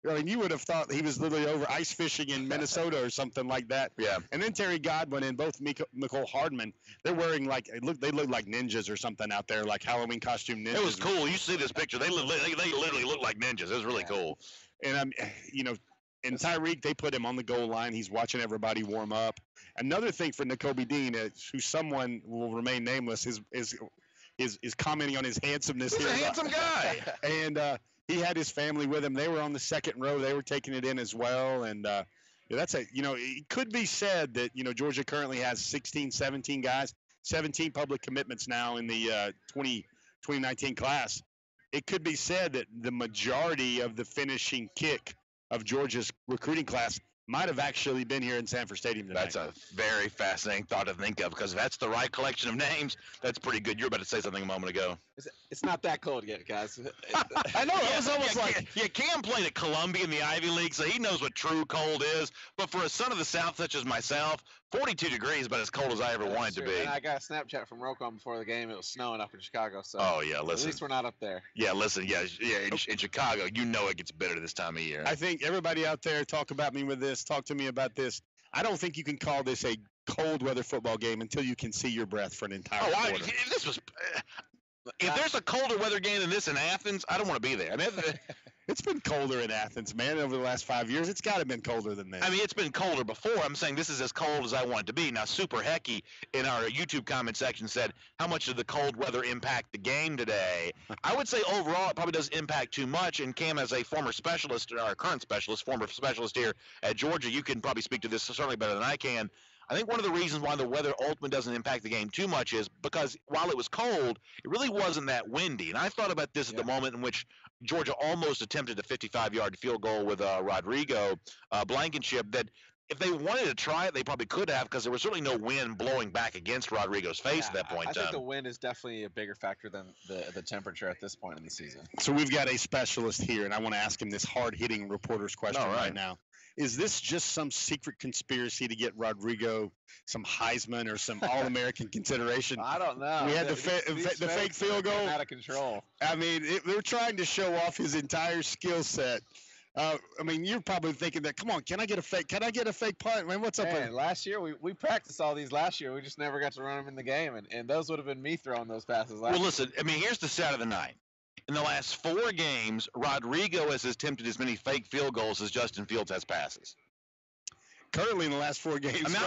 I mean, you would have thought he was literally over ice fishing in Minnesota or something like that. Yeah. And then Terry Godwin and both Nicole Hardman, they're wearing they look like ninjas or something out there, like Halloween costume ninjas. It was cool. You see this picture? They literally look like ninjas. It was really cool. And And Tyreek, they put him on the goal line. He's watching everybody warm up. Another thing for N'Kobe Dean, who someone will remain nameless, is commenting on his handsomeness. He's a handsome guy. And he had his family with him. They were on the second row. They were taking it in as well. And it could be said that Georgia currently has 16, 17 guys, 17 public commitments now in the 2019 class. It could be said that the majority of the finishing kick of Georgia's recruiting class might have actually been here in Sanford Stadium tonight. That's a very fascinating thought to think of, because if that's the right collection of names, that's pretty good. You were about to say something a moment ago. It's not that cold yet, guys. I know. It was almost Cam played at Columbia in the Ivy League, so he knows what true cold is. But for a son of the South such as myself, 42 degrees, but as cold as I ever wanted to be. And I got a Snapchat from Rocon before the game. It was snowing up in Chicago. So listen. At least we're not up there. Yeah, listen. Yeah. In Chicago, it gets bitter this time of year. I think everybody out there talk to me about this. I don't think you can call this a cold weather football game until you can see your breath for an entire quarter. If there's a colder weather game than this in Athens, I don't want to be there. I mean, it's been colder in Athens, man, over the last 5 years. It's got to have been colder than this. I mean, it's been colder before. I'm saying this is as cold as I want it to be. Now, Super Hecky in our YouTube comment section said, how much did the cold weather impact the game today? I would say overall it probably doesn't impact too much. And Cam, as a former specialist, or current specialist, former specialist here at Georgia, you can probably speak to this certainly better than I can. I think one of the reasons why the weather ultimately doesn't impact the game too much is because while it was cold, it really wasn't that windy. And I thought about this at the moment in which Georgia almost attempted a 55-yard field goal with Rodrigo Blankenship, that if they wanted to try it, they probably could have, because there was certainly no wind blowing back against Rodrigo's face at that point in time. I think the wind is definitely a bigger factor than the temperature at this point in the season. So we've got a specialist here, and I want to ask him this hard-hitting reporter's question right now. Is this just some secret conspiracy to get Rodrigo some Heisman or some All-American consideration? I don't know. We had the fake field goal. Out of control. I mean, they're trying to show off his entire skill set. I mean, you're probably thinking that, come on, can I get a fake punt? Man, what's up? Last year, we practiced all these last year. We just never got to run them in the game, and those would have been me throwing those passes last year. Well, listen, I mean, here's the stat of the night. In the last 4 games, Rodrigo has attempted as many fake field goals as Justin Fields has passes. Currently in the last 4 games,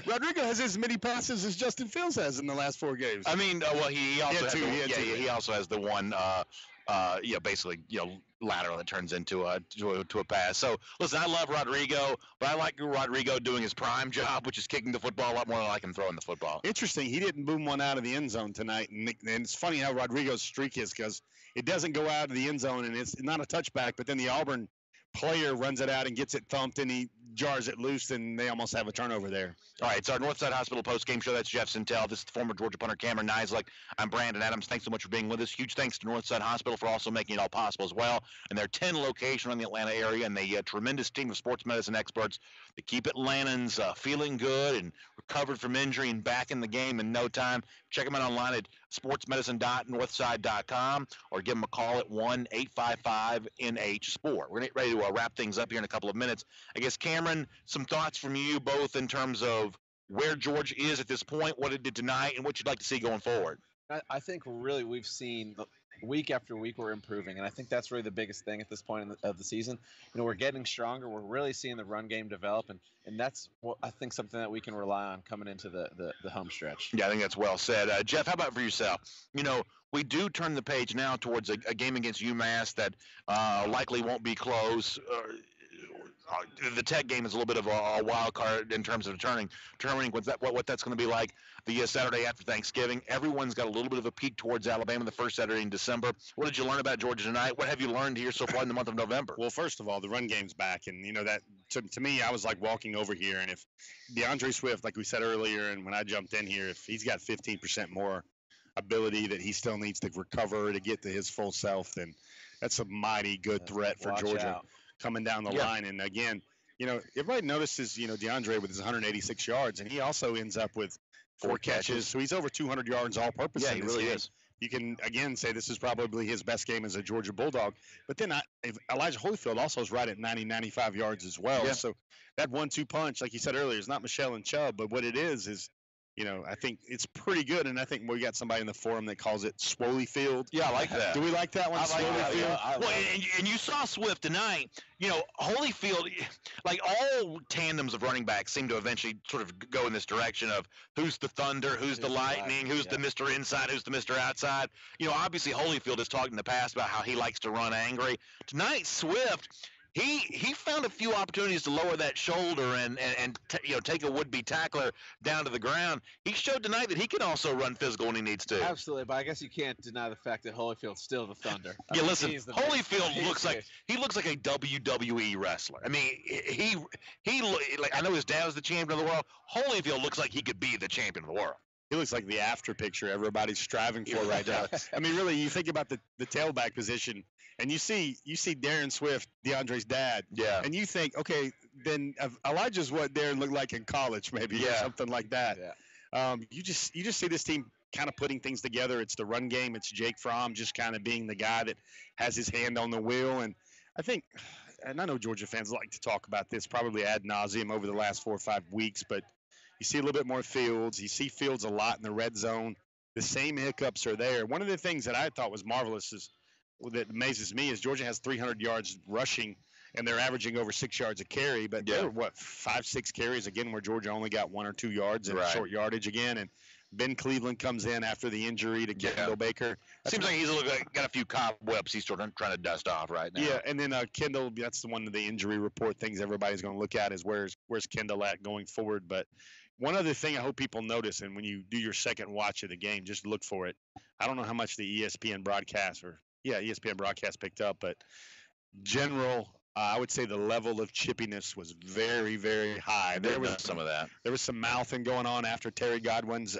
Rodrigo has as many passes as Justin Fields has in the last 4 games. I mean, he also has the one, basically, lateral that turns into a pass. So, listen, I love Rodrigo, but I like Rodrigo doing his prime job, which is kicking the football a lot more than I like him throwing the football. Interesting. He didn't boom one out of the end zone tonight, and it's funny how Rodrigo's streak is, because it doesn't go out of the end zone, and it's not a touchback, but then the Auburn player runs it out and gets it thumped, and he jars it loose, and they almost have a turnover there. All right, it's our Northside Hospital post-game show. That's Jeff Sintel. This is the former Georgia punter Cameron Nislek. I'm Brandon Adams. Thanks so much for being with us. Huge thanks to Northside Hospital for also making it all possible as well. And there are 10 locations around the Atlanta area, and a tremendous team of sports medicine experts that keep Atlantans feeling good and recovered from injury and back in the game in no time. Check them out online at sportsmedicine.northside.com or give them a call at 1-855-NH-SPORT. We're ready to wrap things up here in a couple of minutes. I guess, Cameron, some thoughts from you both in terms of where Georgia is at this point, what it did tonight, and what you'd like to see going forward. I think really we've seen week after week we're improving, and I think that's really the biggest thing at this point of the season. We're getting stronger. We're really seeing the run game develop, and that's what I think something that we can rely on coming into the home stretch. Yeah, I think that's well said. Jeff, how about for yourself? We do turn the page now towards a game against UMass that likely won't be close. The Tech game is a little bit of a wild card in terms of determining what that's going to be like the Saturday after Thanksgiving. Everyone's got a little bit of a peek towards Alabama the first Saturday in December. What did you learn about Georgia tonight? What have you learned here so far in the month of November? Well, first of all, the run game's back, and that to me, I was like walking over here, and if DeAndre Swift, like we said earlier, and when I jumped in here, if he's got 15% more ability that he still needs to recover to get to his full self, then that's a mighty good threat for Georgia. Out. Coming down the line. And again, everybody notices, DeAndre with his 186 yards, and he also ends up with 4 catches. So he's over 200 yards all purpose. Yeah, he really is. You can, again, say this is probably his best game as a Georgia Bulldog. But then Elijah Holyfield also is right at 95 yards as well. Yeah. So that 1-2 punch, like you said earlier, is not Michelle and Chubb, but what it is I think it's pretty good, and I think we got somebody in the forum that calls it Swolyfield. Yeah, I like that. Do we like that one? I like that. Swolyfield? Well, and you saw Swift tonight. Holyfield, like all tandems of running backs, seem to eventually sort of go in this direction of who's the Thunder, who's the Lightning, who's the Mr. Inside, who's the Mr. Outside. Obviously Holyfield has talked in the past about how he likes to run angry. Tonight, Swift. He found a few opportunities to lower that shoulder and take a would-be tackler down to the ground. He showed tonight that he can also run physical when he needs to. Absolutely, but I guess you can't deny the fact that Holyfield's still the Thunder. Listen, Holyfield looks like a WWE wrestler. I mean, he I know his dad was the champion of the world. Holyfield looks like he could be the champion of the world. He looks like the after picture everybody's striving for right now. I mean, really, you think about the tailback position. And you see Darren Swift, DeAndre's dad. Yeah. And you think, okay, then Elijah's what Darren looked like in college, maybe, or something like that. Yeah. You just see this team kind of putting things together. It's the run game. It's Jake Fromm just kind of being the guy that has his hand on the wheel. And I think, and I know Georgia fans like to talk about this probably ad nauseum over the last 4 or 5 weeks, but you see a little bit more Fields. You see Fields a lot in the red zone. The same hiccups are there. One of the things that I thought was marvelous that amazes me is Georgia has 300 yards rushing, and they're averaging over 6 yards a carry. But there were 5-6 carries again where Georgia only got 1 or 2 yards in short yardage again. And Ben Cleveland comes in after the injury to Kendall Baker. Seems like he's got a few cobwebs he's still trying to dust off right now. Yeah, and then Kendall, that's the one of the injury report things everybody's going to look at is where's Kendall at going forward. But one other thing I hope people notice, and when you do your second watch of the game, just look for it. I don't know how much the ESPN broadcast picked up, but I would say the level of chippiness was very, very high. There was some of that. There was some mouthing going on after Terry Godwin's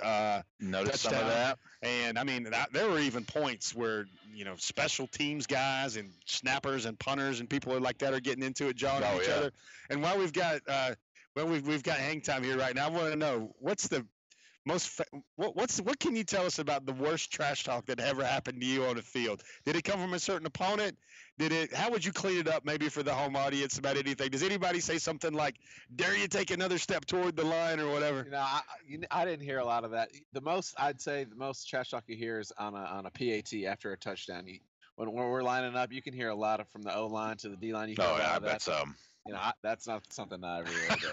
noticed touchdown. Some of that. And, I mean, there were even points where, special teams guys and snappers and punters and people like that are getting into it, jawing at each other. And while we've got we've got hang time here right now, I want to know what's the what can you tell us about the worst trash talk that ever happened to you on the field? Did it come from a certain opponent? How would you clean it up maybe for the home audience about anything? Does anybody say something like, dare you take another step toward the line or whatever? I didn't hear a lot of that. I'd say the most trash talk you hear is on a PAT after a touchdown. When we're lining up, you can hear a lot of from the O-line to the D-line. You hear a lot of that. That's that's not something that I really do.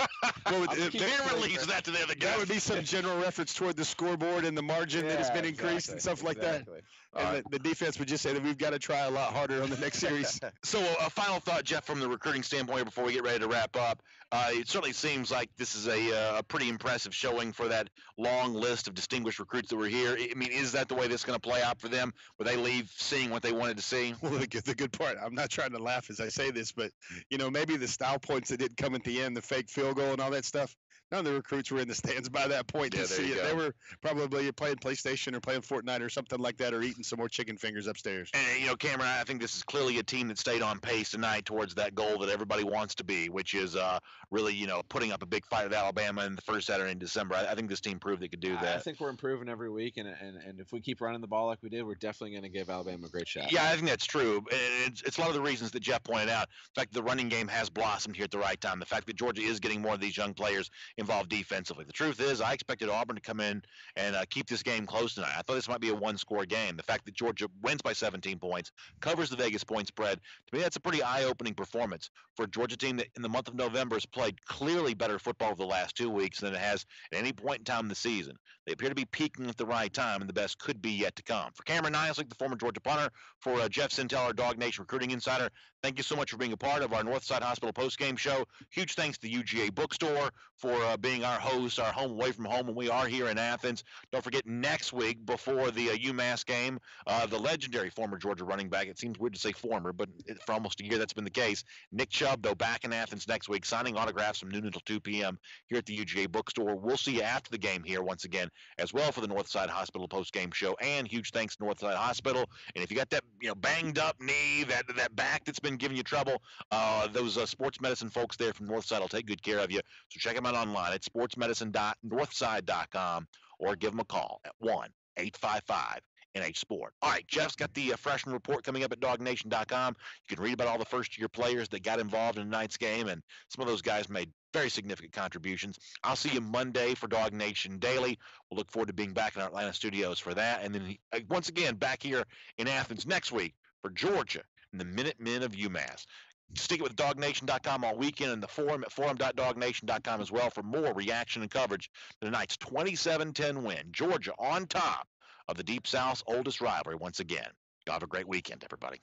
Well, they release that to the other guys. That would be some general reference toward the scoreboard and the margin that has been increased and stuff like that. And the defense would just say that we've got to try a lot harder on the next series. So a final thought, Jeff, from the recruiting standpoint before we get ready to wrap up. It certainly seems like this is a pretty impressive showing for that long list of distinguished recruits that were here. I mean, is that the way this is going to play out for them? Will they leave seeing what they wanted to see? Well, the good part, I'm not trying to laugh as I say this, but, maybe the style points that didn't come at the end, the fake field goal and all that stuff, none of the recruits were in the stands by that point to see it. They were probably playing PlayStation or playing Fortnite or something like that, or eating some more chicken fingers upstairs. And, Cameron, I think this is clearly a team that stayed on pace tonight towards that goal that everybody wants to be, which is really, putting up a big fight with Alabama in the first Saturday in December. I think this team proved they could do that. I think we're improving every week, and if we keep running the ball like we did, we're definitely going to give Alabama a great shot. Yeah, I think that's true. And it's a lot of the reasons that Jeff pointed out. In fact, the running game has blossomed here at the right time. The fact that Georgia is getting more of these young players involved defensively. The truth is, I expected Auburn to come in and keep this game close tonight. I thought this might be a one-score game. The fact that Georgia wins by 17 points, covers the Vegas point spread, to me that's a pretty eye-opening performance for a Georgia team that in the month of November has played clearly better football over the last 2 weeks than it has at any point in time in the season. They appear to be peaking at the right time, and the best could be yet to come. For Cameron Niaslik, the former Georgia punter, for Jeff Sintel, our Dog Nation recruiting insider, thank you so much for being a part of our Northside Hospital postgame show. Huge thanks to the UGA Bookstore for being our host, our home away from home when we are here in Athens. Don't forget, next week, before the UMass game, the legendary former Georgia running back, it seems weird to say former, but for almost a year that's been the case, Nick Chubb, though, back in Athens next week, signing autographs from noon until 2 p.m. here at the UGA Bookstore. We'll see you after the game here once again, as well, for the Northside Hospital postgame show. And huge thanks to Northside Hospital. And if you got that banged up knee, that back that's been giving you trouble, those sports medicine folks there from Northside will take good care of you. So check them out online at sportsmedicine.northside.com or give them a call at 1-855-NH Sport. All right, Jeff's got the freshman report coming up at dognation.com. You can read about all the first-year players that got involved in tonight's game, and some of those guys made very significant contributions. I'll see you Monday for Dog Nation Daily. We'll look forward to being back in our Atlanta studios for that. And then once again, back here in Athens next week for Georgia and the Minutemen of UMass. Stick it with dognation.com all weekend and the forum at forum.dognation.com as well for more reaction and coverage to tonight's 27-10 win. Georgia on top of the Deep South's oldest rivalry once again. Y'all have a great weekend, everybody.